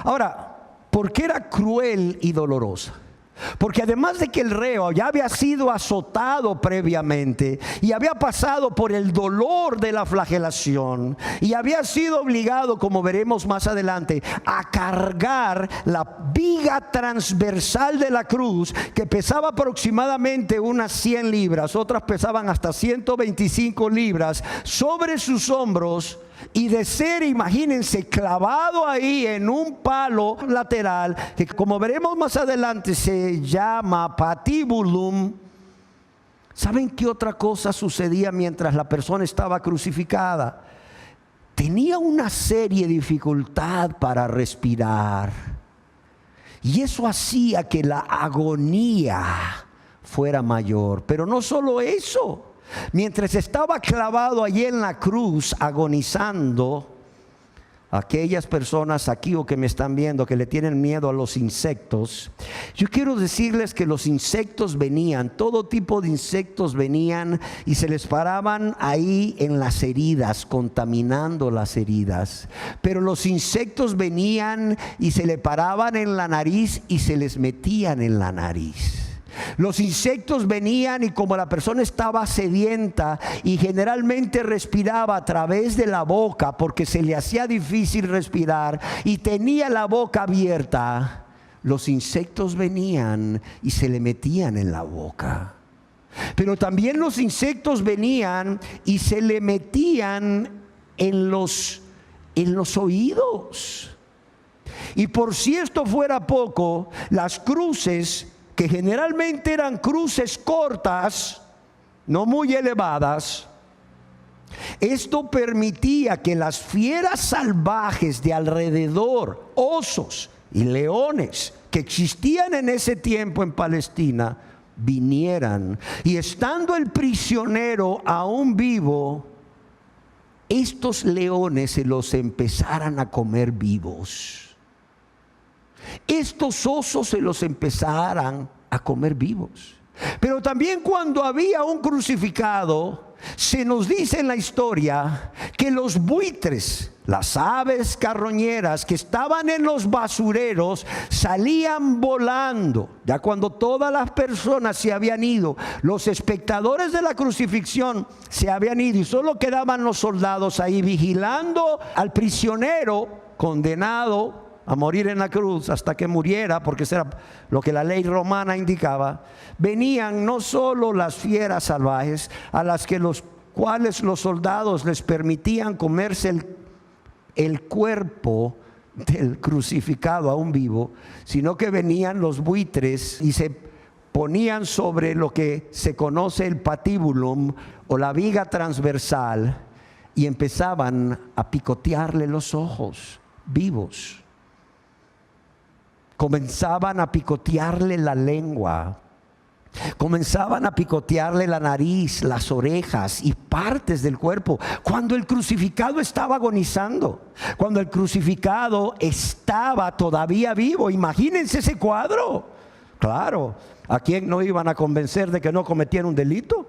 Ahora, ¿por qué era cruel y dolorosa? Porque además de que el reo ya había sido azotado previamente y había pasado por el dolor de la flagelación y había sido obligado, como veremos más adelante, a cargar la viga transversal de la cruz, que pesaba aproximadamente unas 100 libras, otras pesaban hasta 125 libras, sobre sus hombros. Y de ser, imagínense, clavado ahí en un palo lateral, que como veremos más adelante se llama patibulum. ¿Saben qué otra cosa sucedía mientras la persona estaba crucificada? Tenía una seria dificultad para respirar. Y eso hacía que la agonía fuera mayor. Pero no solo eso. Mientras estaba clavado allí en la cruz agonizando, aquellas personas aquí o que me están viendo que le tienen miedo a los insectos, yo quiero decirles que los insectos venían, todo tipo de insectos venían y se les paraban ahí en las heridas, contaminando las heridas. Pero los insectos venían y se le paraban en la nariz y se les metían en la nariz. Los insectos venían y como la persona estaba sedienta y generalmente respiraba a través de la boca porque se le hacía difícil respirar y tenía la boca abierta, los insectos venían y se le metían en la boca. Pero también los insectos venían y se le metían en los oídos. Y por si esto fuera poco, las cruces, que generalmente eran cruces cortas, no muy elevadas, esto permitía que las fieras salvajes de alrededor, osos y leones que existían en ese tiempo en Palestina, vinieran. Y estando el prisionero aún vivo, estos leones se los empezaran a comer vivos. Estos osos se los empezaran a comer vivos. Pero también cuando había un crucificado, se nos dice en la historia que los buitres, las aves carroñeras que estaban en los basureros, salían volando. Ya cuando todas las personas se habían ido, los espectadores de la crucifixión se habían ido y solo quedaban los soldados ahí vigilando al prisionero condenado a morir en la cruz hasta que muriera, porque eso era lo que la ley romana indicaba. Venían no solo las fieras salvajes, a las que los cuales los soldados les permitían comerse el cuerpo del crucificado aún vivo, sino que venían los buitres y se ponían sobre lo que se conoce el patíbulum o la viga transversal y empezaban a picotearle los ojos vivos. Comenzaban a picotearle la lengua, comenzaban a picotearle la nariz, las orejas y partes del cuerpo, cuando el crucificado estaba agonizando, cuando el crucificado estaba todavía vivo. Imagínense ese cuadro. Claro, ¿a quién no iban a convencer de que no cometiera un delito?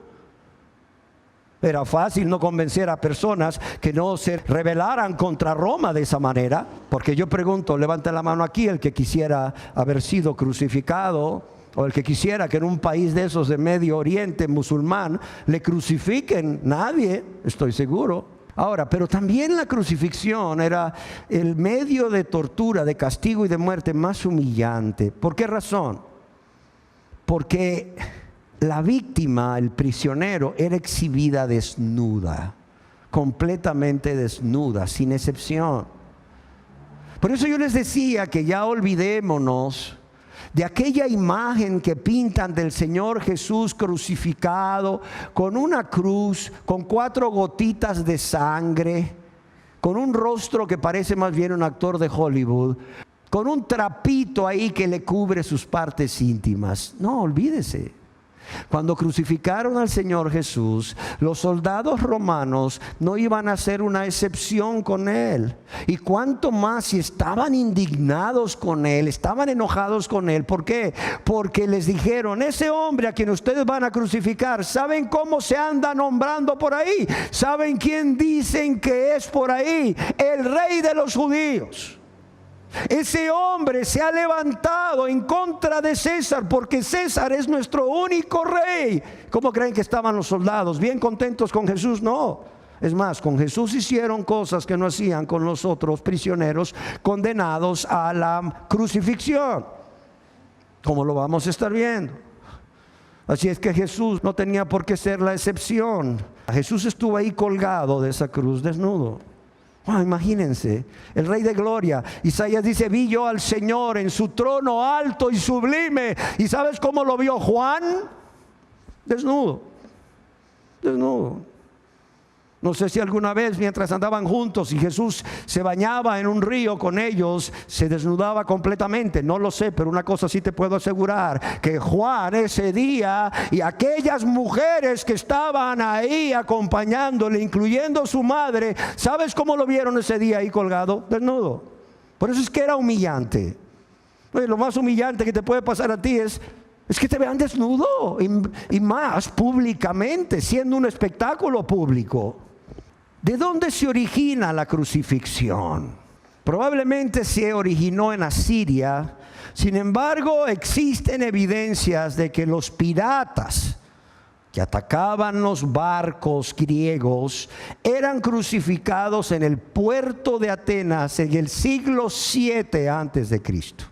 Era fácil no convencer a personas que no se rebelaran contra Roma de esa manera. Porque yo pregunto, levante la mano aquí el que quisiera haber sido crucificado, o el que quisiera que en un país de esos de Medio Oriente musulmán le crucifiquen. Nadie, estoy seguro. Ahora, pero también la crucifixión era el medio de tortura, de castigo y de muerte más humillante. ¿Por qué razón? Porque la víctima, el prisionero, era exhibida desnuda, completamente desnuda, sin excepción. Por eso yo les decía que ya olvidémonos de aquella imagen que pintan del Señor Jesús crucificado con una cruz, con 4 gotitas de sangre, con un rostro que parece más bien un actor de Hollywood, con un trapito ahí que le cubre sus partes íntimas. No, olvídese. Cuando crucificaron al Señor Jesús, los soldados romanos no iban a hacer una excepción con Él. Y cuánto más si estaban indignados con Él, estaban enojados con Él. ¿Por qué? Porque les dijeron, ese hombre a quien ustedes van a crucificar, ¿saben cómo se anda nombrando por ahí? ¿Saben quién dicen que es por ahí? El Rey de los judíos. Ese hombre se ha levantado en contra de César, porque César es nuestro único rey. ¿Cómo creen que estaban los soldados? ¿Bien contentos con Jesús? No. Es más, con Jesús hicieron cosas que no hacían con los otros prisioneros condenados a la crucifixión, como lo vamos a estar viendo. Así es que Jesús no tenía por qué ser la excepción. Jesús estuvo ahí colgado de esa cruz, desnudo. Imagínense, el Rey de Gloria. Isaías dice, vi yo al Señor en su trono alto y sublime. ¿Y sabes cómo lo vio Juan? Desnudo, desnudo. No sé si alguna vez mientras andaban juntos y Jesús se bañaba en un río con ellos, se desnudaba completamente. No lo sé, pero una cosa sí te puedo asegurar, que Juan ese día y aquellas mujeres que estaban ahí acompañándole, incluyendo su madre, ¿sabes cómo lo vieron ese día ahí colgado? Desnudo. Por eso es que era humillante. Lo más humillante que te puede pasar a ti es que te vean desnudo y más públicamente, siendo un espectáculo público. ¿De dónde se origina la crucifixión? Probablemente se originó en Asiria. Sin embargo, existen evidencias de que los piratas que atacaban los barcos griegos eran crucificados en el puerto de Atenas en el siglo 7 antes de Cristo.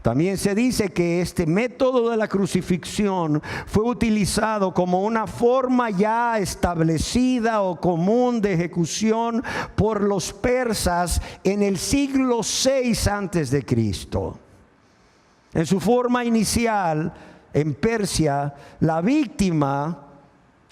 También se dice que este método de la crucifixión fue utilizado como una forma ya establecida o común de ejecución por los persas en el siglo 6 antes de Cristo. En su forma inicial, en Persia, la víctima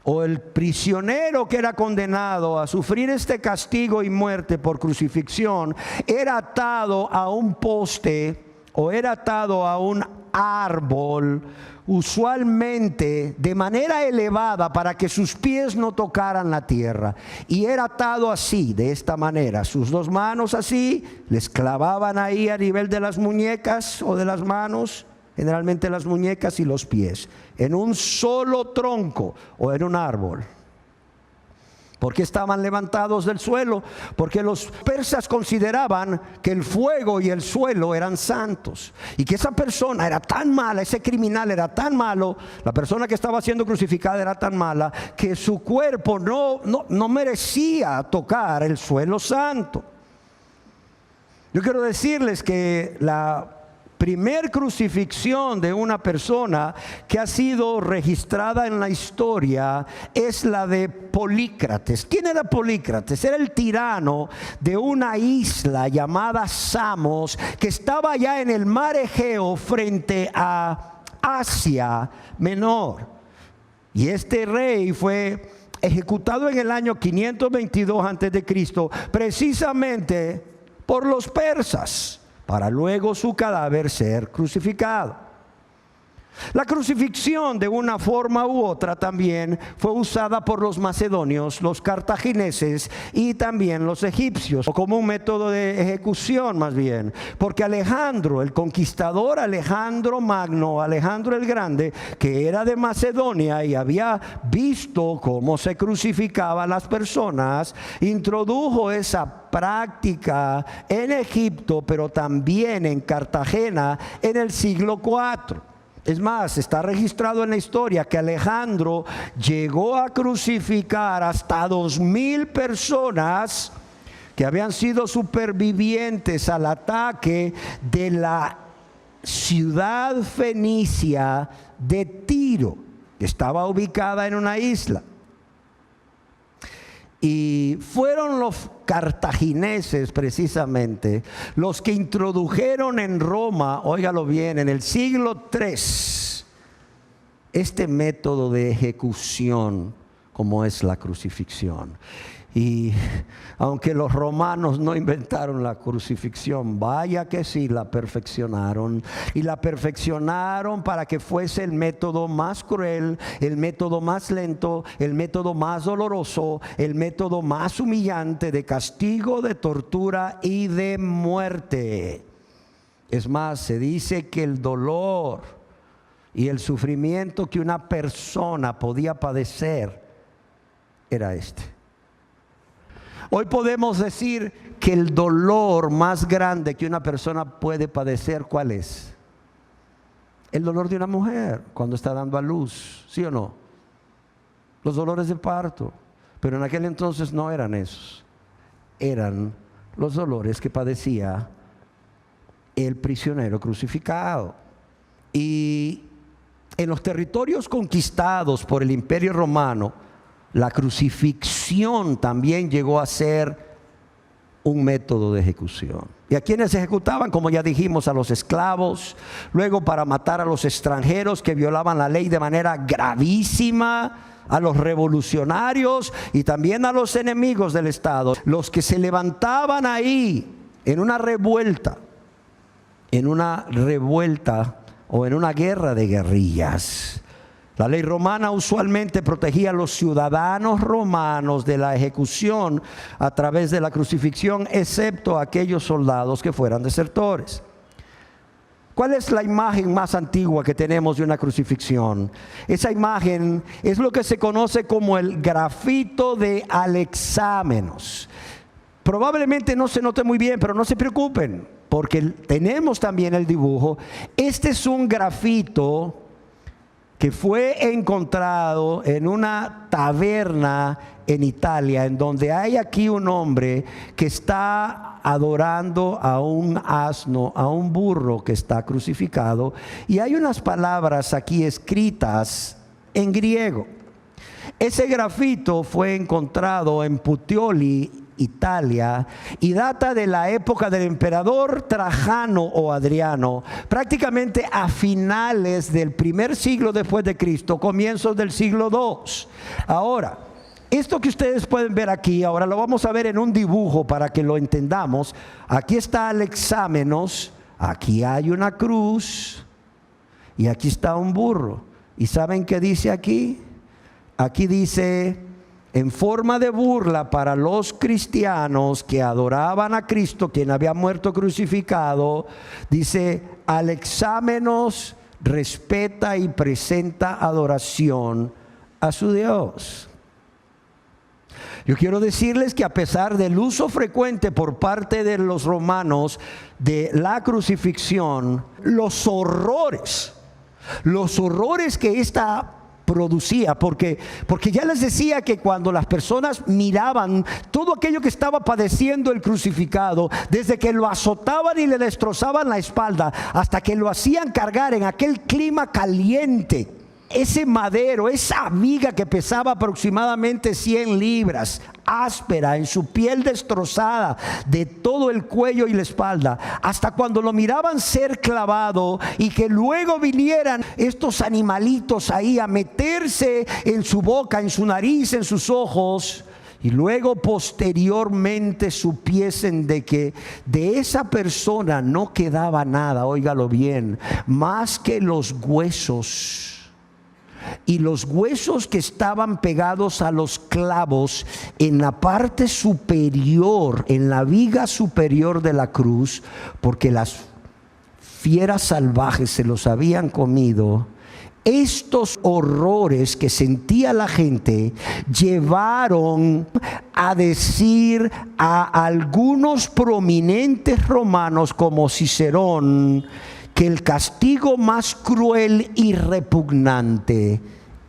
o el prisionero que era condenado a sufrir este castigo y muerte por crucifixión era atado a un poste o era atado a un árbol, usualmente de manera elevada para que sus pies no tocaran la tierra. Y era atado así, de esta manera, sus dos manos así, les clavaban ahí a nivel de las muñecas o de las manos, generalmente las muñecas y los pies, en un solo tronco o en un árbol. ¿Por qué estaban levantados del suelo? Porque los persas consideraban que el fuego y el suelo eran santos, y que esa persona era tan mala, ese criminal era tan malo, la persona que estaba siendo crucificada era tan mala, que su cuerpo no merecía tocar el suelo santo. Yo quiero decirles que la primer crucifixión de una persona que ha sido registrada en la historia es la de Polícrates. ¿Quién era Polícrates? Era el tirano de una isla llamada Samos, que estaba allá en el mar Egeo frente a Asia Menor. Y este rey fue ejecutado en el año 522 a.C., precisamente por los persas, para luego su cadáver ser crucificado. La crucifixión, de una forma u otra, también fue usada por los macedonios, los cartagineses y también los egipcios, o como un método de ejecución más bien, porque Alejandro, el conquistador Alejandro Magno, Alejandro el Grande, que era de Macedonia y había visto cómo se crucificaban las personas, introdujo esa práctica en Egipto, pero también en Cartagena en el siglo IV. Es más, está registrado en la historia que Alejandro llegó a crucificar hasta 2,000 personas que habían sido supervivientes al ataque de la ciudad fenicia de Tiro, que estaba ubicada en una isla. Y fueron los cartagineses precisamente los que introdujeron en Roma, óigalo bien, en el siglo III, este método de ejecución como es la crucifixión. Y aunque los romanos no inventaron la crucifixión, vaya que sí la perfeccionaron. Y la perfeccionaron para que fuese el método más cruel, el método más lento, el método más doloroso, el método más humillante de castigo, de tortura y de muerte. Es más, se dice que el dolor y el sufrimiento que una persona podía padecer era este. Hoy podemos decir que el dolor más grande que una persona puede padecer, ¿cuál es? El dolor de una mujer cuando está dando a luz, ¿sí o no? Los dolores de parto. Pero en aquel entonces no eran esos. Eran los dolores que padecía el prisionero crucificado. Y en los territorios conquistados por el Imperio Romano, la crucifixión también llegó a ser un método de ejecución. ¿Y a quienes ejecutaban? Como ya dijimos, a los esclavos, luego para matar a los extranjeros que violaban la ley de manera gravísima, a los revolucionarios y también a los enemigos del Estado, los que se levantaban ahí en una revuelta o en una guerra de guerrillas. La ley romana usualmente protegía a los ciudadanos romanos de la ejecución a través de la crucifixión, excepto aquellos soldados que fueran desertores. ¿Cuál es la imagen más antigua que tenemos de una crucifixión? Esa imagen es lo que se conoce como el grafito de Alexámenos. Probablemente no se note muy bien, pero no se preocupen, porque tenemos también el dibujo. Este es un grafito que fue encontrado en una taberna en Italia, en donde hay aquí un hombre que está adorando a un asno, a un burro que está crucificado, y hay unas palabras aquí escritas en griego. Ese grafito fue encontrado en Puteoli, Italia, y data de la época del emperador Trajano o Adriano, prácticamente a finales del primer siglo después de Cristo, comienzos del siglo II. Ahora, esto que ustedes pueden ver aquí, ahora lo vamos a ver en un dibujo para que lo entendamos. Aquí está Alexámenos, aquí hay una cruz y aquí está un burro. ¿Y saben qué dice aquí? Aquí dice, en forma de burla para los cristianos que adoraban a Cristo, quien había muerto crucificado, dice, Alexámenos respeta y presenta adoración a su Dios. Yo quiero decirles que a pesar del uso frecuente por parte de los romanos de la crucifixión, los horrores que esta producía, porque ya les decía que cuando las personas miraban todo aquello que estaba padeciendo el crucificado, desde que lo azotaban y le destrozaban la espalda hasta que lo hacían cargar en aquel clima caliente, ese madero, esa viga que pesaba aproximadamente 100 libras, áspera, en su piel destrozada de todo el cuello y la espalda, hasta cuando lo miraban ser clavado y que luego vinieran estos animalitos ahí a meterse en su boca, en su nariz, en sus ojos, y luego posteriormente supiesen de que de esa persona no quedaba nada, óigalo bien, más que los huesos. Y los huesos que estaban pegados a los clavos en la parte superior, en la viga superior de la cruz, porque las fieras salvajes se los habían comido. Estos horrores que sentía la gente llevaron a decir a algunos prominentes romanos como Cicerón que el castigo más cruel y repugnante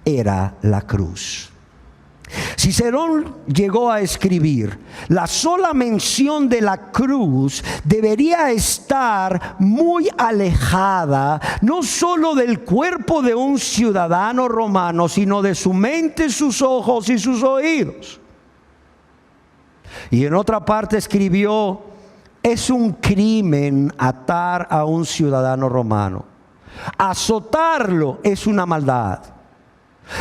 era la cruz. Cicerón llegó a escribir: la sola mención de la cruz debería estar muy alejada, no solo del cuerpo de un ciudadano romano, sino de su mente, sus ojos y sus oídos. Y en otra parte escribió: es un crimen atar a un ciudadano romano. Azotarlo es una maldad.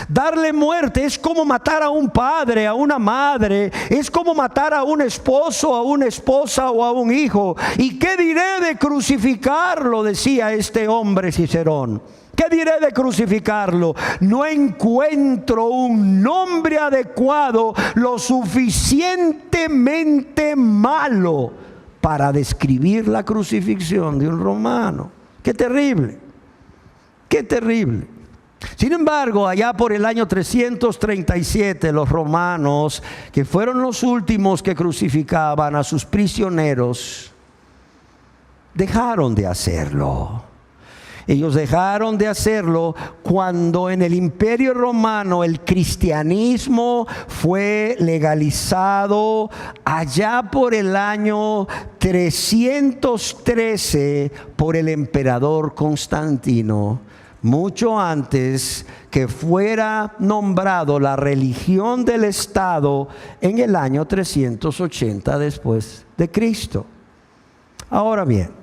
Darle muerte es como matar a un padre, a una madre, es como matar a un esposo, a una esposa o a un hijo. ¿Y qué diré de crucificarlo?, decía este hombre Cicerón. ¿Qué diré de crucificarlo? No encuentro un nombre adecuado, lo suficientemente malo para describir la crucifixión de un romano. ¡Qué terrible! ¡Qué terrible! Sin embargo, allá por el año 337, los romanos, que fueron los últimos que crucificaban a sus prisioneros, dejaron de hacerlo. Ellos dejaron de hacerlo cuando en el Imperio Romano el cristianismo fue legalizado allá por el año 313 por el emperador Constantino, mucho antes que fuera nombrado la religión del Estado en el año 380 después de Cristo. Ahora bien,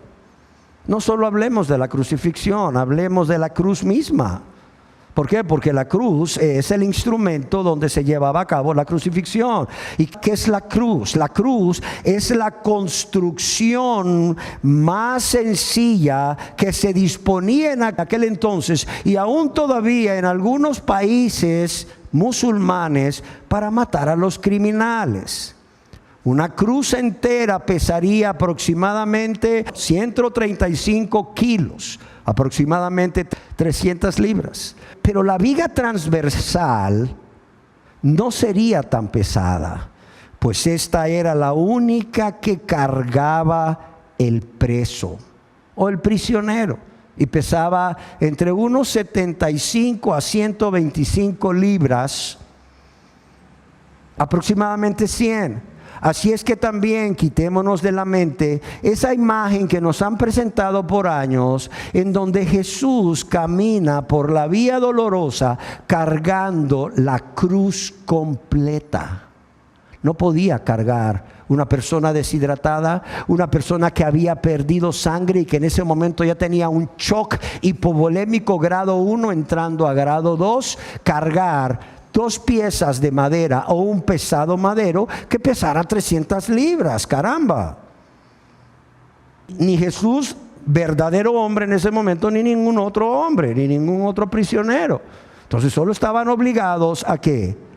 no solo hablemos de la crucifixión, hablemos de la cruz misma. ¿Por qué? Porque la cruz es el instrumento donde se llevaba a cabo la crucifixión. ¿Y qué es la cruz? La cruz es la construcción más sencilla que se disponía en aquel entonces y aún todavía en algunos países musulmanes para matar a los criminales. Una cruz entera pesaría aproximadamente 135 kilos, aproximadamente 300 libras. Pero la viga transversal no sería tan pesada, pues esta era la única que cargaba el preso o el prisionero, y pesaba entre unos 75 a 125 libras, aproximadamente 100. Así es que también quitémonos de la mente esa imagen que nos han presentado por años, en donde Jesús camina por la vía dolorosa cargando la cruz completa. No podía cargar una persona deshidratada, una persona que había perdido sangre y que en ese momento ya tenía un shock hipovolémico grado 1 entrando a grado 2, cargar 2 piezas de madera o un pesado madero que pesara 300 libras, caramba. Ni Jesús, verdadero hombre en ese momento, ni ningún otro hombre, ni ningún otro prisionero. Entonces solo estaban obligados a ¿qué?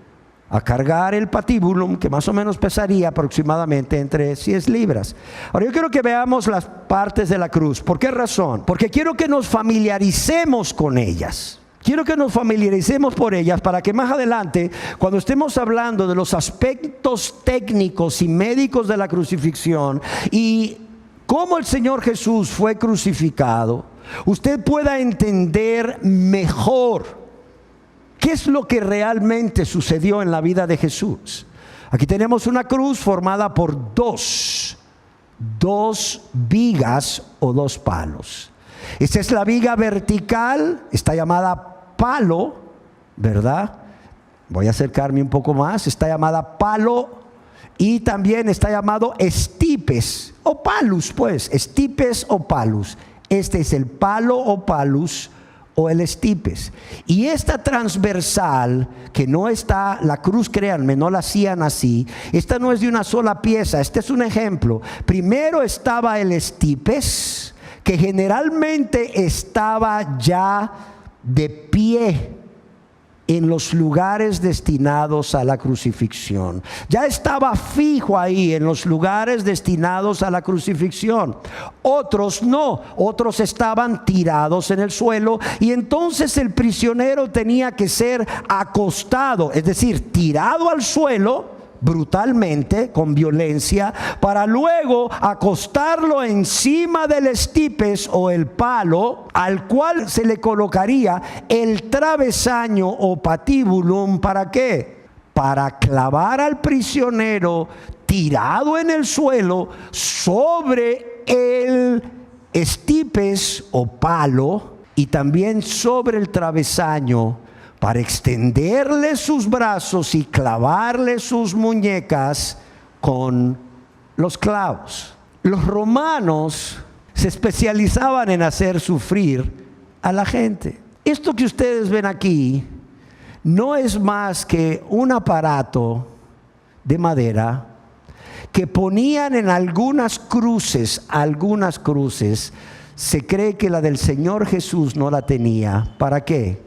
A cargar el patíbulum, que más o menos pesaría aproximadamente entre 10 libras. Ahora yo quiero que veamos las partes de la cruz. ¿Por qué razón? Porque quiero que nos familiaricemos con ellas. Quiero que nos familiaricemos por ellas para que más adelante, cuando estemos hablando de los aspectos técnicos y médicos de la crucifixión y cómo el Señor Jesús fue crucificado, usted pueda entender mejor qué es lo que realmente sucedió en la vida de Jesús. Aquí tenemos una cruz formada por dos vigas o 2 palos. Esta es la viga vertical, está llamada palo, ¿verdad? Voy a acercarme un poco más. Está llamada palo y también está llamado estipes o palus, pues, estipes o palus. Este es el palo o palus o el estipes. Y esta transversal, que no está, la cruz, créanme, no la hacían así. Esta no es de una sola pieza, este es un ejemplo. Primero estaba el estipes, que generalmente estaba ya de pie en los lugares destinados a la crucifixión. Ya estaba fijo ahí en los lugares destinados a la crucifixión. Otros no, otros estaban tirados en el suelo, y entonces el prisionero tenía que ser acostado, es decir, tirado al suelo brutalmente, con violencia, para luego acostarlo encima del estipes o el palo, al cual se le colocaría el travesaño o patíbulum. ¿Para qué? Para clavar al prisionero tirado en el suelo sobre el estipes o palo, y también sobre el travesaño, para extenderle sus brazos y clavarle sus muñecas con los clavos. Los romanos se especializaban en hacer sufrir a la gente. Esto que ustedes ven aquí no es más que un aparato de madera que ponían en algunas cruces. Se cree que la del Señor Jesús no la tenía. ¿Para qué?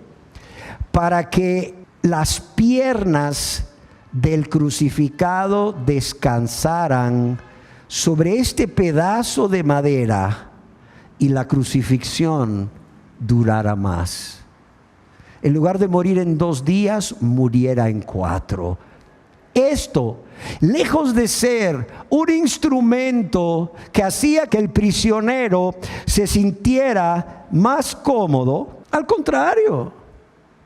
Para que las piernas del crucificado descansaran sobre este pedazo de madera y la crucifixión durara más. En lugar de morir en 2 días, muriera en 4. Esto, lejos de ser un instrumento que hacía que el prisionero se sintiera más cómodo, al contrario,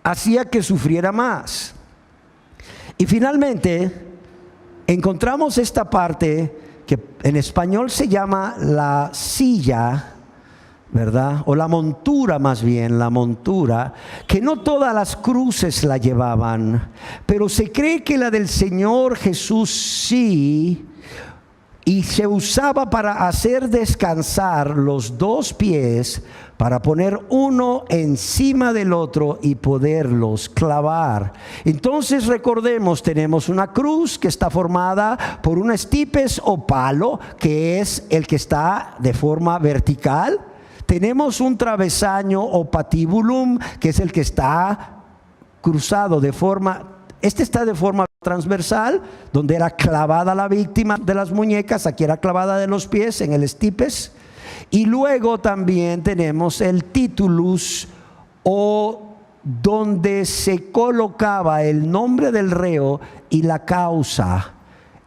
hacía que sufriera más. Y finalmente encontramos esta parte que en español se llama la silla, ¿verdad? O la montura, más bien, la montura, que no todas las cruces la llevaban, pero se cree que la del Señor Jesús sí, y se usaba para hacer descansar los 2 pies, para poner uno encima del otro y poderlos clavar. Entonces recordemos, tenemos una cruz que está formada por un estipes o palo, que es el que está de forma vertical. Tenemos un travesaño o patíbulum, que es el que está cruzado de forma, este está de forma transversal, donde era clavada la víctima de las muñecas, aquí era clavada de los pies en el estipes. Y luego también tenemos el titulus, o donde se colocaba el nombre del reo y la causa.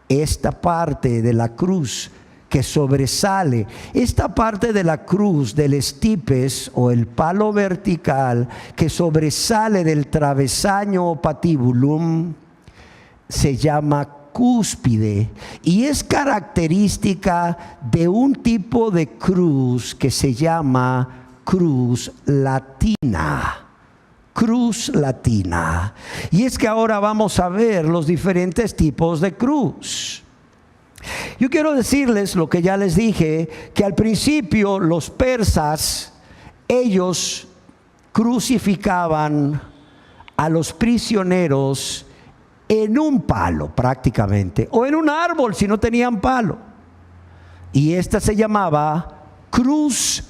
esta parte de la cruz que sobresale, esta parte de la cruz del estipes o el palo vertical que sobresale del travesaño o patibulum, se llama cúspide y es característica de un tipo de cruz que se llama cruz latina. Cruz latina. Y es que ahora vamos a ver los diferentes tipos de cruz. Yo quiero decirles lo que ya les dije, que al principio los persas, ellos crucificaban a los prisioneros en un palo prácticamente, o en un árbol si no tenían palo. Y esta se llamaba cruz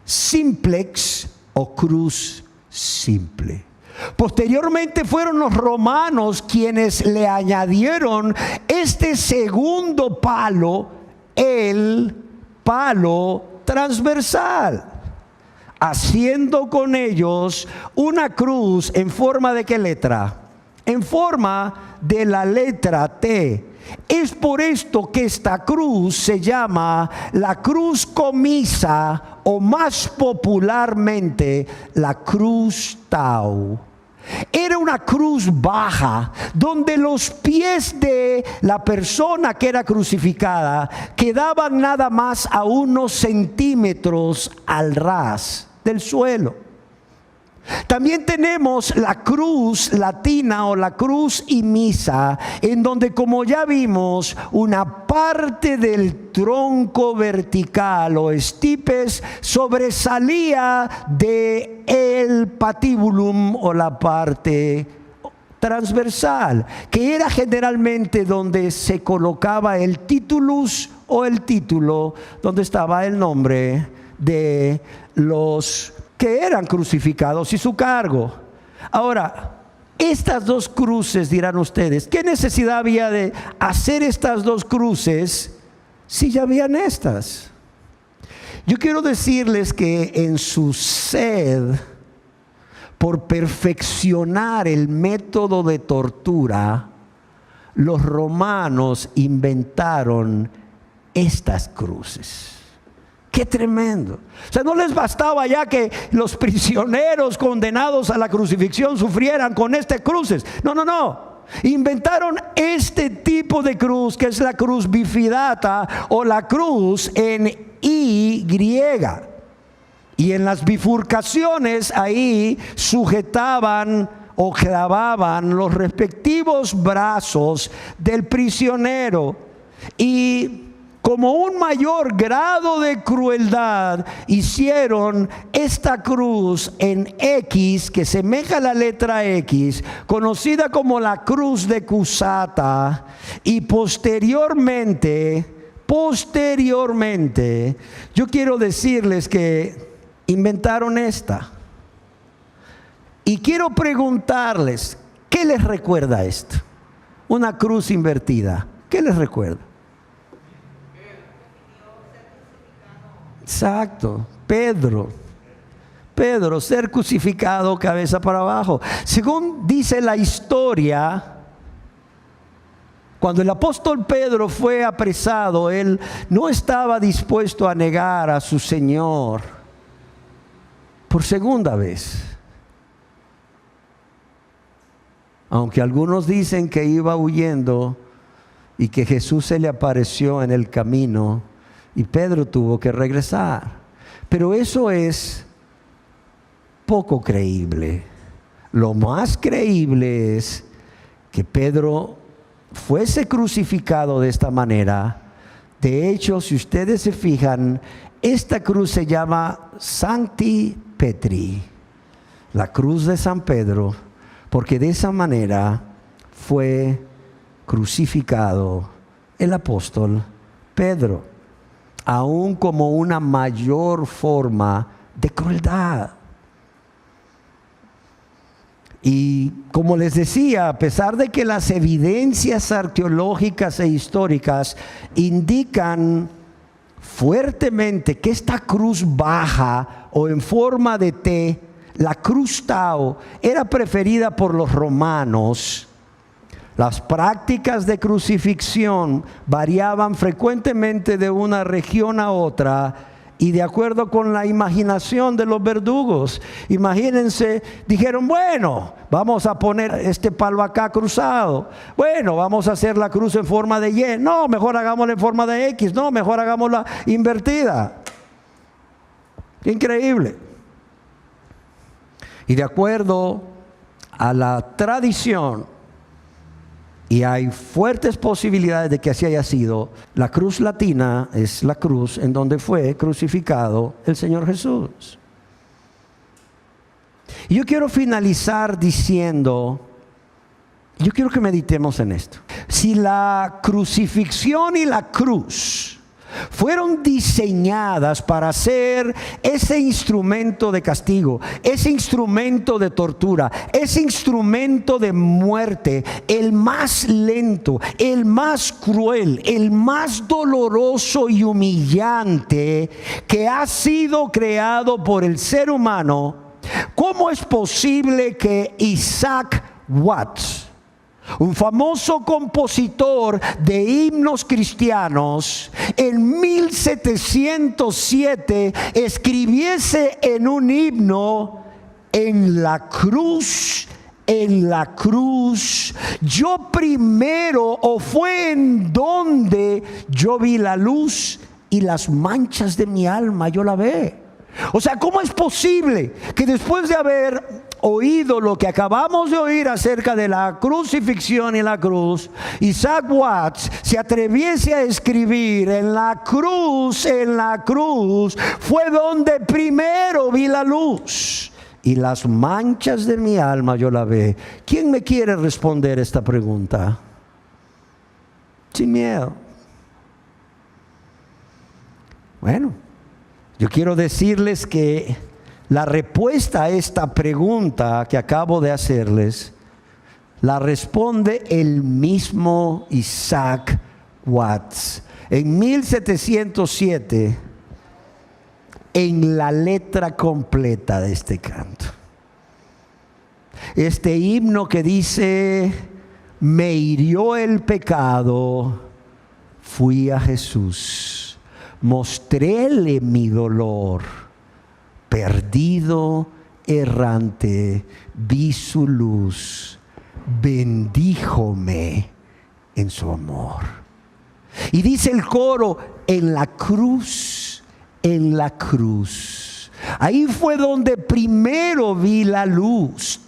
simplex o cruz simple. Posteriormente fueron los romanos quienes le añadieron este segundo palo, el palo transversal, haciendo con ellos una cruz en forma de ¿qué letra? En forma de la letra T. Es por esto que esta cruz se llama la cruz comisa o más popularmente la cruz Tau. Era una cruz baja donde los pies de la persona que era crucificada quedaban nada más a unos centímetros al ras del suelo. También tenemos la cruz latina o la cruz imisa, en donde, como ya vimos, una parte del tronco vertical o estipes sobresalía de el patibulum o la parte transversal, que era generalmente donde se colocaba el titulus o el título, donde estaba el nombre de los que eran crucificados y su cargo. Ahora, estas dos cruces, dirán ustedes, ¿qué necesidad había de hacer estas dos cruces si ya habían estas? Yo quiero decirles que en su sed por perfeccionar el método de tortura, los romanos inventaron estas cruces. ¡Qué tremendo! O sea, no les bastaba ya que los prisioneros condenados a la crucifixión sufrieran con estas cruces. No. Inventaron este tipo de cruz, que es la cruz bifidata o la cruz en Y. Y en las bifurcaciones ahí sujetaban o clavaban los respectivos brazos del prisionero. Y como un mayor grado de crueldad, hicieron esta cruz en X, que semeja a la letra X, conocida como la cruz de Cusata, y posteriormente, yo quiero decirles que inventaron esta. Y quiero preguntarles, ¿qué les recuerda esto? Una cruz invertida, ¿qué les recuerda? Exacto, Pedro, ser crucificado cabeza para abajo. Según dice la historia, cuando el apóstol Pedro fue apresado, él no estaba dispuesto a negar a su Señor por segunda vez. Aunque algunos dicen que iba huyendo y que Jesús se le apareció en el camino y Pedro tuvo que regresar. Pero eso es poco creíble. Lo más creíble es que Pedro fuese crucificado de esta manera. De hecho, si ustedes se fijan, esta cruz se llama Sancti Petri, la cruz de San Pedro, porque de esa manera fue crucificado el apóstol Pedro, aún como una mayor forma de crueldad. Y como les decía, a pesar de que las evidencias arqueológicas e históricas indican fuertemente que esta cruz baja o en forma de T, la cruz Tau, era preferida por los romanos, Las prácticas de crucifixión variaban frecuentemente de una región a otra y de acuerdo con la imaginación de los verdugos. Imagínense, dijeron, bueno, vamos a poner este palo acá cruzado. Bueno, vamos a hacer la cruz en forma de Y. No, mejor hagámosla en forma de X. No, mejor hagámosla invertida. Increíble. Y de acuerdo a la tradición, y hay fuertes posibilidades de que así haya sido, la cruz latina es la cruz en donde fue crucificado el Señor Jesús. Y yo quiero finalizar diciendo, yo quiero que meditemos en esto. Si la crucifixión y la cruz fueron diseñadas para ser ese instrumento de castigo, ese instrumento de tortura, ese instrumento de muerte, el más lento, el más cruel, el más doloroso y humillante que ha sido creado por el ser humano, ¿cómo es posible que Isaac Watts, un famoso compositor de himnos cristianos, en 1707 escribiese en un himno: en la cruz, yo primero, o fue en donde yo vi la luz y las manchas de mi alma yo la ve? O sea, ¿cómo es posible que después de haber oído lo que acabamos de oír acerca de la crucifixión y la cruz, Isaac Watts se atreviese a escribir: en la cruz fue donde primero vi la luz y las manchas de mi alma yo la ve? ¿Quién me quiere responder esta pregunta? Sin miedo. Bueno, yo quiero decirles que la respuesta a esta pregunta que acabo de hacerles, la responde el mismo Isaac Watts. En 1707, en la letra completa de este canto. Este himno que dice: me hirió el pecado, fui a Jesús, mostréle mi dolor. Perdido, errante, vi su luz, bendíjome en su amor. Y dice el coro: en la cruz, ahí fue donde primero vi la luz,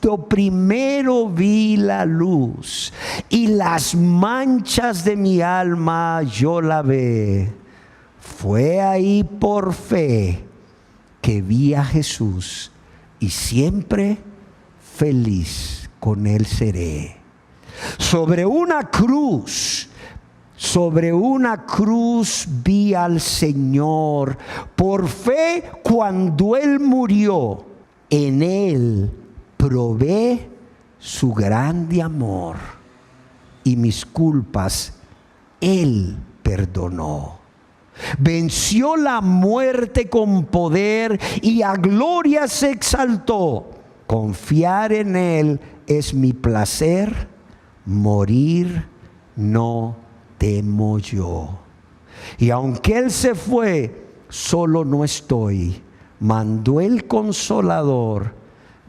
y las manchas de mi alma yo la ve. Fue ahí por fe que vi a Jesús y siempre feliz con Él seré. Sobre una cruz vi al Señor. Por fe, cuando Él murió, en Él probé su grande amor y mis culpas Él perdonó. Venció la muerte con poder y a gloria se exaltó. Confiar en Él es mi placer, morir no temo yo. Y aunque Él se fue, solo no estoy. Mandó el Consolador,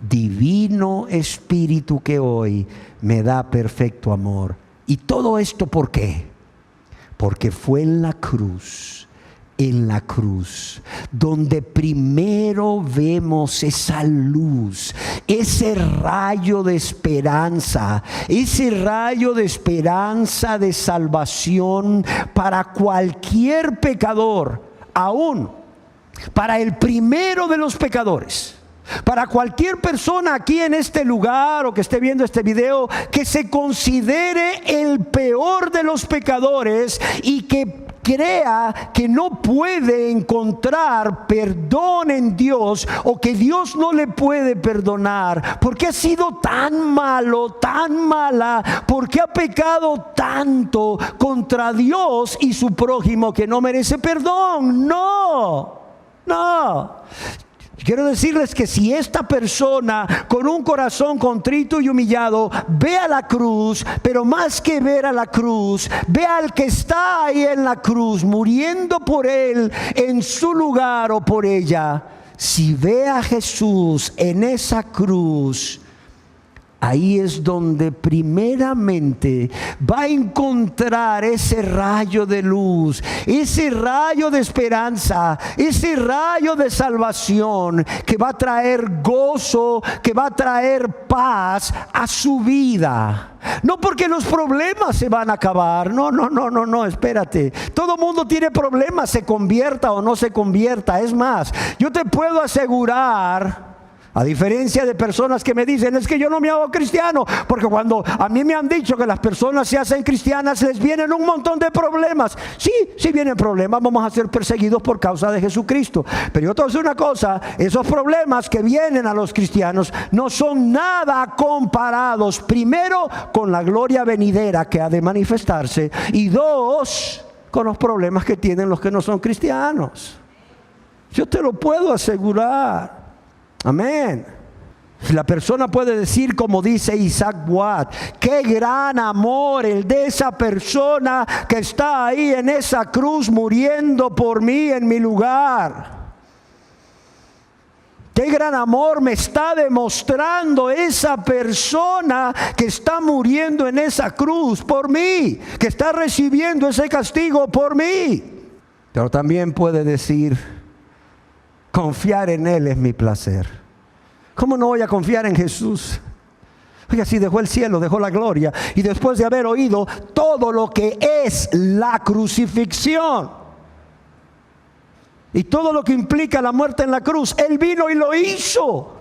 Divino Espíritu que hoy me da perfecto amor. Y todo esto, ¿por qué? Porque fue en la cruz, donde primero vemos esa luz, ese rayo de esperanza de salvación para cualquier pecador, aún para el primero de los pecadores. Para cualquier persona aquí en este lugar o que esté viendo este video que se considere el peor de los pecadores y que crea que no puede encontrar perdón en Dios, o que Dios no le puede perdonar porque ha sido tan malo, tan mala, porque ha pecado tanto contra Dios y su prójimo que no merece perdón. No. Quiero decirles que si esta persona con un corazón contrito y humillado ve a la cruz, pero más que ver a la cruz, ve al que está ahí en la cruz, muriendo por él en su lugar o por ella, si ve a Jesús en esa cruz, ahí es donde primeramente va a encontrar ese rayo de luz, ese rayo de esperanza, ese rayo de salvación que va a traer gozo, que va a traer paz a su vida. No porque los problemas se van a acabar, no, espérate. Todo mundo tiene problemas, se convierta o no se convierta. Es más, yo te puedo asegurar, a diferencia de personas que me dicen, es que yo no me hago cristiano, porque cuando a mí me han dicho que las personas se hacen cristianas, les vienen un montón de problemas. Sí vienen problemas, vamos a ser perseguidos por causa de Jesucristo. Pero yo te voy a decir una cosa, esos problemas que vienen a los cristianos no son nada comparados, primero, con la gloria venidera que ha de manifestarse, y dos, con los problemas que tienen los que no son cristianos. Yo te lo puedo asegurar. Amén. La persona puede decir, como dice Isaac Watt, qué gran amor el de esa persona que está ahí en esa cruz muriendo por mí en mi lugar. Qué gran amor me está demostrando esa persona que está muriendo en esa cruz por mí, que está recibiendo ese castigo por mí. Pero también puede decir, confiar en Él es mi placer. ¿Cómo no voy a confiar en Jesús? Oiga, si dejó el cielo, dejó la gloria, y después de haber oído todo lo que es la crucifixión y todo lo que implica la muerte en la cruz, Él vino y lo hizo.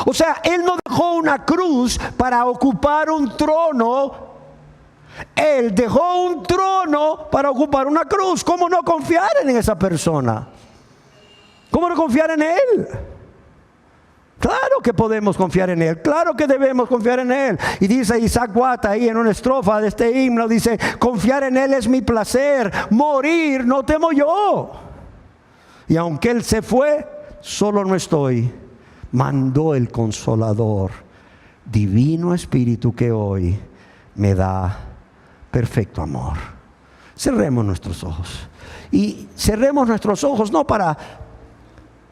O sea, Él no dejó una cruz para ocupar un trono. Él dejó un trono para ocupar una cruz. ¿Cómo no confiar en esa persona? ¿Cómo no confiar en Él? Claro que podemos confiar en Él, claro que debemos confiar en Él. Y dice Isaac Watt ahí en una estrofa de este himno, dice, confiar en Él es mi placer, morir no temo yo. Y aunque Él se fue, solo no estoy. Mandó el Consolador, Divino Espíritu que hoy me da perfecto amor. Cerremos nuestros ojos. Y cerremos nuestros ojos no para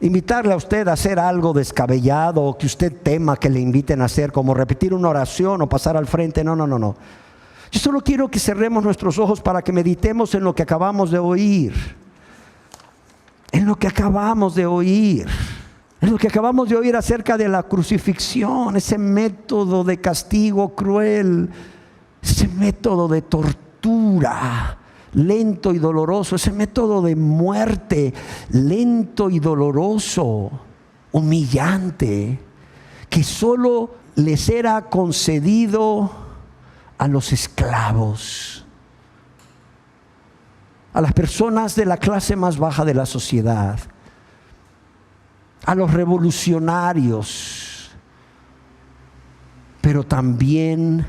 invitarle a usted a hacer algo descabellado o que usted tema que le inviten a hacer, como repetir una oración o pasar al frente. No. Yo solo quiero que cerremos nuestros ojos para que meditemos en lo que acabamos de oír. En lo que acabamos de oír. En lo que acabamos de oír acerca de la crucifixión, ese método de castigo cruel, ese método de tortura lento y doloroso, ese método de muerte lento y doloroso, humillante, que solo les era concedido a los esclavos, a las personas de la clase más baja de la sociedad, a los revolucionarios, pero también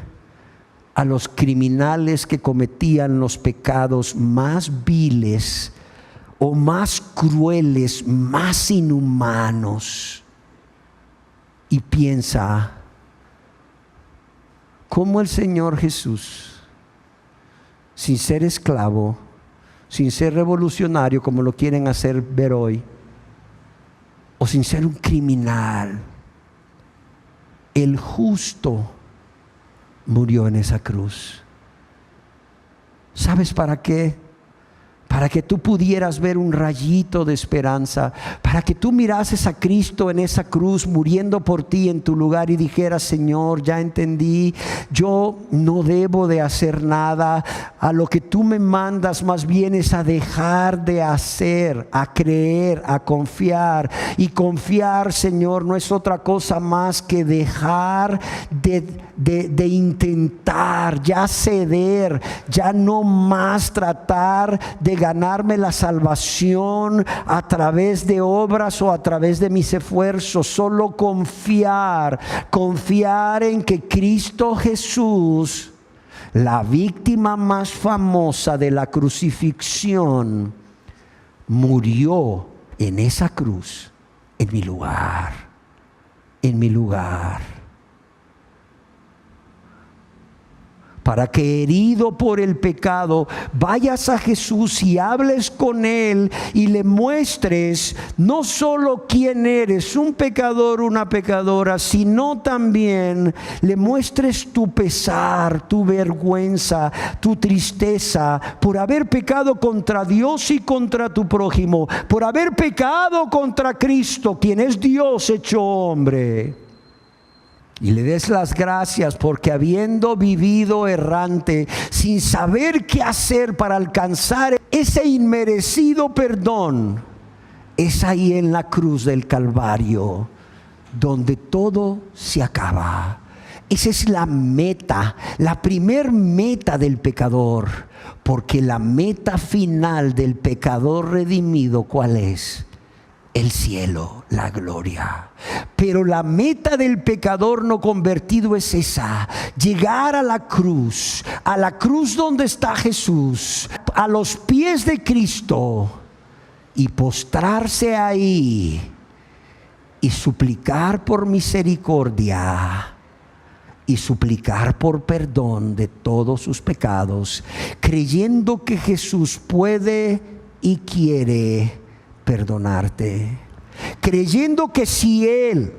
a los criminales que cometían los pecados más viles o más crueles, más inhumanos. Y piensa cómo el Señor Jesús, sin ser esclavo, sin ser revolucionario como lo quieren hacer ver hoy, o sin ser un criminal, el justo murió en esa cruz. ¿Sabes para qué? Para que tú pudieras ver un rayito de esperanza, para que tú mirases a Cristo en esa cruz muriendo por ti en tu lugar y dijeras, Señor, ya entendí, yo no debo de hacer nada, a lo que tú me mandas más bien es a dejar de hacer, a creer, a confiar. Y confiar, Señor, no es otra cosa más que dejar de intentar, ya ceder, ya no más tratar de ganarme la salvación a través de obras o a través de mis esfuerzos. Solo confiar en que Cristo Jesús, la víctima más famosa de la crucifixión, murió en esa cruz en mi lugar, en mi lugar. Para que, herido por el pecado, vayas a Jesús y hables con Él y le muestres no solo quién eres, un pecador, una pecadora, sino también le muestres tu pesar, tu vergüenza, tu tristeza por haber pecado contra Dios y contra tu prójimo, por haber pecado contra Cristo, quien es Dios hecho hombre. Y le des las gracias porque, habiendo vivido errante, sin saber qué hacer para alcanzar ese inmerecido perdón, es ahí en la cruz del Calvario donde todo se acaba. Esa es la meta, la primer meta del pecador. Porque la meta final del pecador redimido, ¿cuál es? El cielo, la gloria. Pero la meta del pecador no convertido es esa: llegar a la cruz donde está Jesús, a los pies de Cristo, y postrarse ahí y suplicar por misericordia y suplicar por perdón de todos sus pecados, creyendo que Jesús puede y quiere perdonarte, creyendo que si Él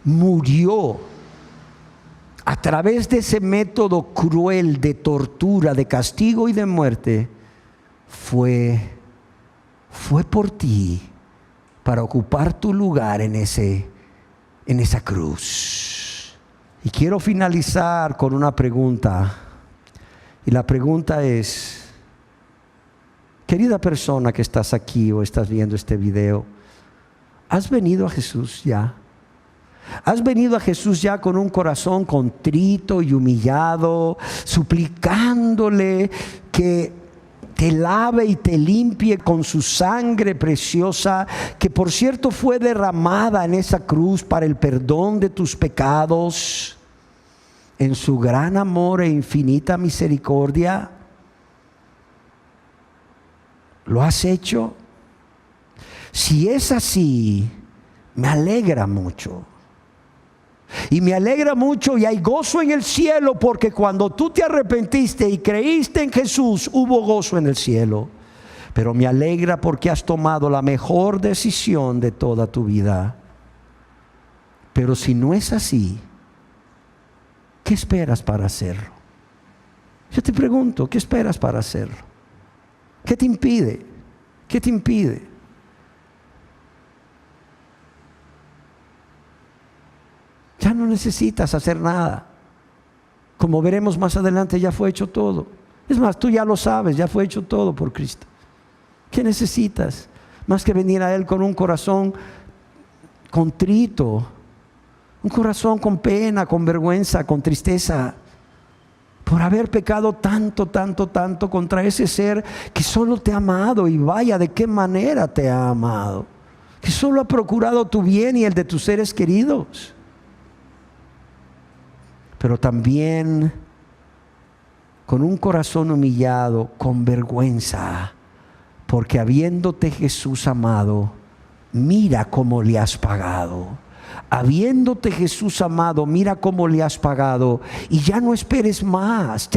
murió a través de ese método cruel de tortura, de castigo y de muerte, fue por ti, para ocupar tu lugar en esa cruz. Y quiero finalizar con una pregunta, y la pregunta es: querida persona que estás aquí o estás viendo este video, ¿has venido a Jesús ya? ¿Has venido a Jesús ya con un corazón contrito y humillado, suplicándole que te lave y te limpie con su sangre preciosa, que por cierto fue derramada en esa cruz para el perdón de tus pecados, en su gran amor e infinita misericordia? ¿Lo has hecho? Si es así, me alegra mucho. Y me alegra mucho y hay gozo en el cielo, porque cuando tú te arrepentiste y creíste en Jesús, hubo gozo en el cielo. Pero me alegra porque has tomado la mejor decisión de toda tu vida. Pero si no es así, ¿qué esperas para hacerlo? Yo te pregunto, ¿qué esperas para hacerlo? ¿Qué te impide? ¿Qué te impide? Ya no necesitas hacer nada. Como veremos más adelante, ya fue hecho todo. Es más, tú ya lo sabes, ya fue hecho todo por Cristo. ¿Qué necesitas? Más que venir a Él con un corazón contrito, un corazón con pena, con vergüenza, con tristeza, por haber pecado tanto contra ese ser que solo te ha amado, y vaya de qué manera te ha amado, que solo ha procurado tu bien y el de tus seres queridos. Pero también con un corazón humillado, con vergüenza, porque habiéndote Jesús amado, mira cómo le has pagado. Habiéndote Jesús amado, mira cómo le has pagado. Y ya no esperes más,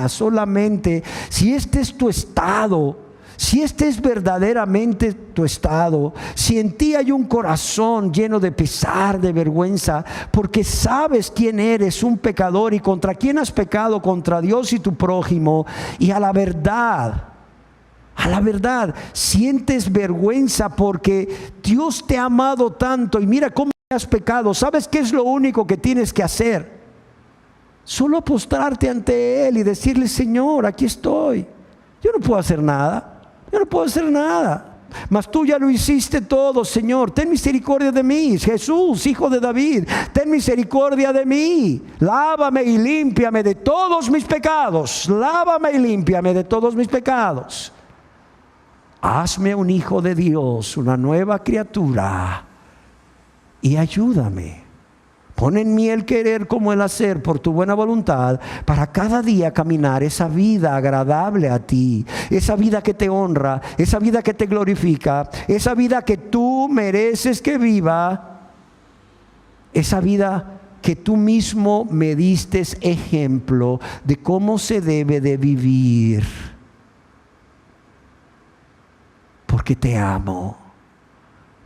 solamente si este es tu estado, si este es verdaderamente tu estado, si en ti hay un corazón lleno de pesar, de vergüenza, porque sabes quién eres, un pecador, y contra quién has pecado, contra Dios y tu prójimo, y a la verdad, sientes vergüenza porque Dios te ha amado tanto y mira cómo has pecado. ¿Sabes qué es lo único que tienes que hacer? Solo postrarte ante Él y decirle: Señor, aquí estoy. Yo no puedo hacer nada. Mas tú ya lo hiciste todo, Señor. Ten misericordia de mí. Jesús, Hijo de David, ten misericordia de mí. Lávame y límpiame de todos mis pecados. Hazme un hijo de Dios, una nueva criatura, y ayúdame, Pon en mí el querer como el hacer por tu buena voluntad, para cada día caminar esa vida agradable a ti, esa vida que te honra, esa vida que te glorifica, esa vida que tú mereces que viva, esa vida que tú mismo me diste ejemplo de cómo se debe de vivir. Porque te amo,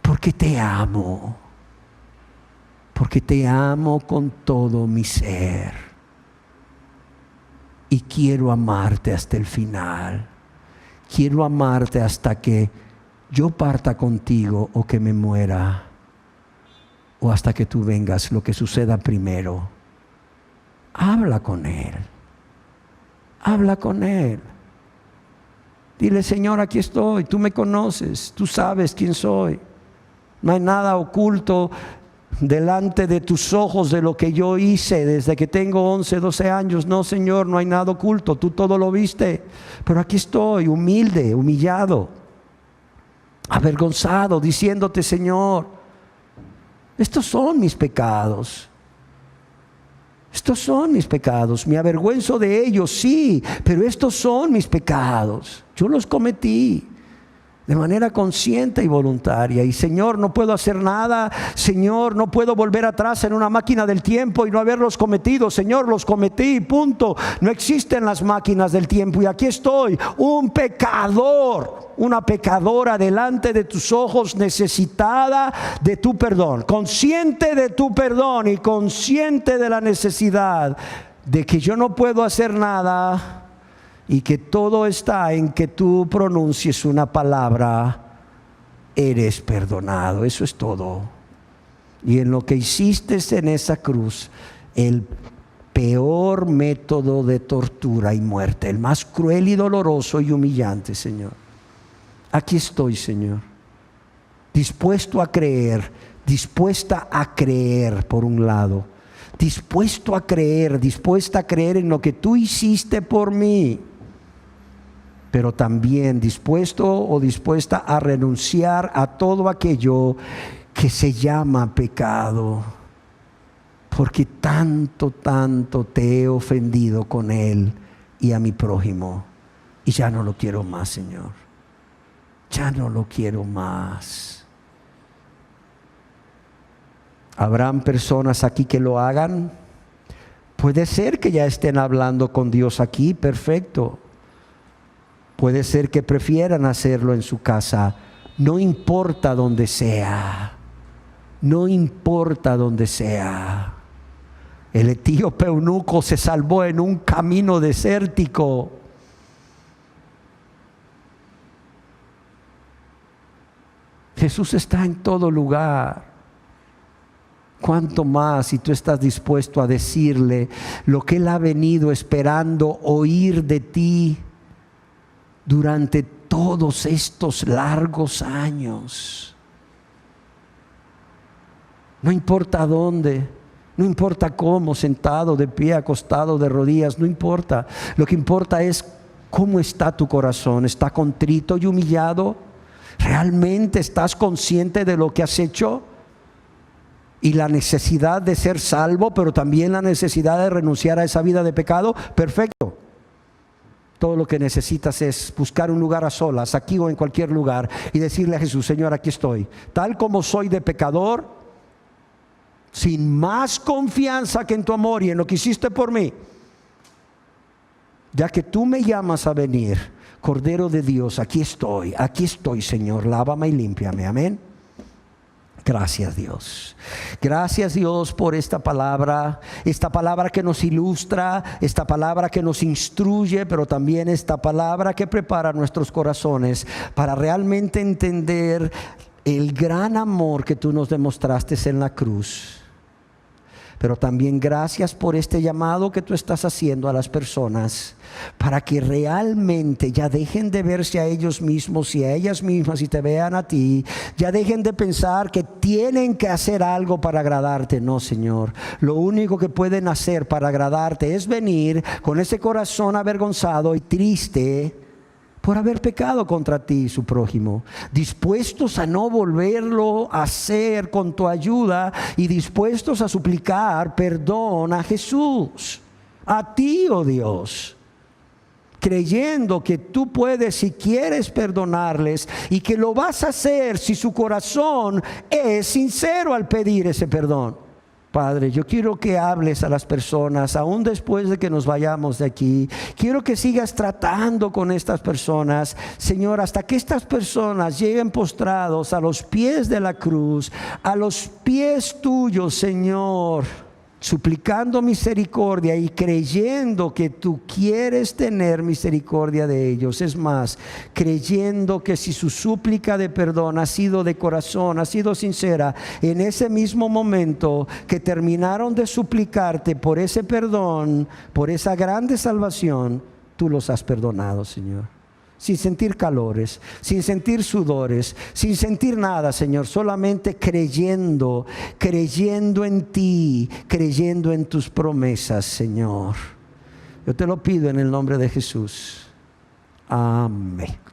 porque te amo. Porque te amo con todo mi ser y quiero amarte hasta el final. Quiero amarte hasta que yo parta contigo o que me muera, o hasta que tú vengas, lo que suceda primero. Habla con Él. Habla con Él. Dile: Señor, aquí estoy, tú me conoces, tú sabes quién soy. No hay nada oculto delante de tus ojos de lo que yo hice desde que tengo 11, 12 años. No, Señor, no hay nada oculto, tú todo lo viste. Pero aquí estoy, humilde, humillado, avergonzado, diciéndote: Señor, estos son mis pecados. Estos son mis pecados. Me avergüenzo de ellos, sí, pero estos son mis pecados. Yo los cometí de manera consciente y voluntaria. Y Señor, no puedo hacer nada. Señor, no puedo volver atrás en una máquina del tiempo y no haberlos cometido. Señor, los cometí, punto. No existen las máquinas del tiempo. Y aquí estoy, un pecador, una pecadora delante de tus ojos, necesitada de tu perdón, consciente de tu perdón y consciente de la necesidad de que yo no puedo hacer nada. Y que todo está en que tú pronuncies una palabra: eres perdonado. Eso es todo. Y en lo que hiciste en esa cruz, el peor método de tortura y muerte, el más cruel y doloroso y humillante, Señor. Aquí estoy, Señor, dispuesto a creer, dispuesta a creer por un lado, dispuesta a creer en lo que tú hiciste por mí, pero también dispuesto o dispuesta a renunciar a todo aquello que se llama pecado, porque tanto te he ofendido con él y a mi prójimo, y ya no lo quiero más, Señor. Ya no lo quiero más. ¿Habrán personas aquí que lo hagan? Puede ser que ya estén hablando con Dios aquí, perfecto. Puede ser que prefieran hacerlo en su casa. No importa donde sea. No importa donde sea. El etíope eunuco se salvó en un camino desértico. Jesús está en todo lugar. ¿Cuánto más si tú estás dispuesto a decirle lo que Él ha venido esperando oír de ti durante todos estos largos años? No importa dónde, no importa cómo, sentado, de pie, acostado, de rodillas, no importa. Lo que importa es cómo está tu corazón. ¿Está contrito y humillado? ¿Realmente estás consciente de lo que has hecho? Y la necesidad de ser salvo, pero también la necesidad de renunciar a esa vida de pecado. Perfecto. Todo lo que necesitas es buscar un lugar a solas, aquí o en cualquier lugar, y decirle a Jesús: Señor, aquí estoy, tal como soy de pecador, sin más confianza que en tu amor y en lo que hiciste por mí. Ya que tú me llamas a venir, Cordero de Dios, aquí estoy, Señor, lávame y límpiame. Amén. Gracias, Dios. Gracias, Dios, por esta palabra que nos ilustra, esta palabra que nos instruye, pero también esta palabra que prepara nuestros corazones para realmente entender el gran amor que tú nos demostraste en la cruz. Pero también gracias por este llamado que tú estás haciendo a las personas para que realmente ya dejen de verse a ellos mismos y a ellas mismas y te vean a ti. Ya dejen de pensar que tienen que hacer algo para agradarte. No, Señor. Lo único que pueden hacer para agradarte es venir con ese corazón avergonzado y triste, por haber pecado contra ti y su prójimo, dispuestos a no volverlo a hacer con tu ayuda y dispuestos a suplicar perdón a Jesús, a ti, oh Dios, creyendo que tú puedes, si quieres, perdonarles y que lo vas a hacer si su corazón es sincero al pedir ese perdón. Padre, yo quiero que hables a las personas, aún después de que nos vayamos de aquí. Quiero que sigas tratando con estas personas, Señor, hasta que estas personas lleguen postrados a los pies de la cruz, a los pies tuyos, Señor, suplicando misericordia y creyendo que tú quieres tener misericordia de ellos. Es más, creyendo que si su súplica de perdón ha sido de corazón, ha sido sincera, en ese mismo momento que terminaron de suplicarte por ese perdón, por esa grande salvación, tú los has perdonado, Señor. Sin sentir calores, sin sentir sudores, sin sentir nada, Señor, solamente creyendo en ti, creyendo en tus promesas, Señor. Yo te lo pido en el nombre de Jesús. Amén.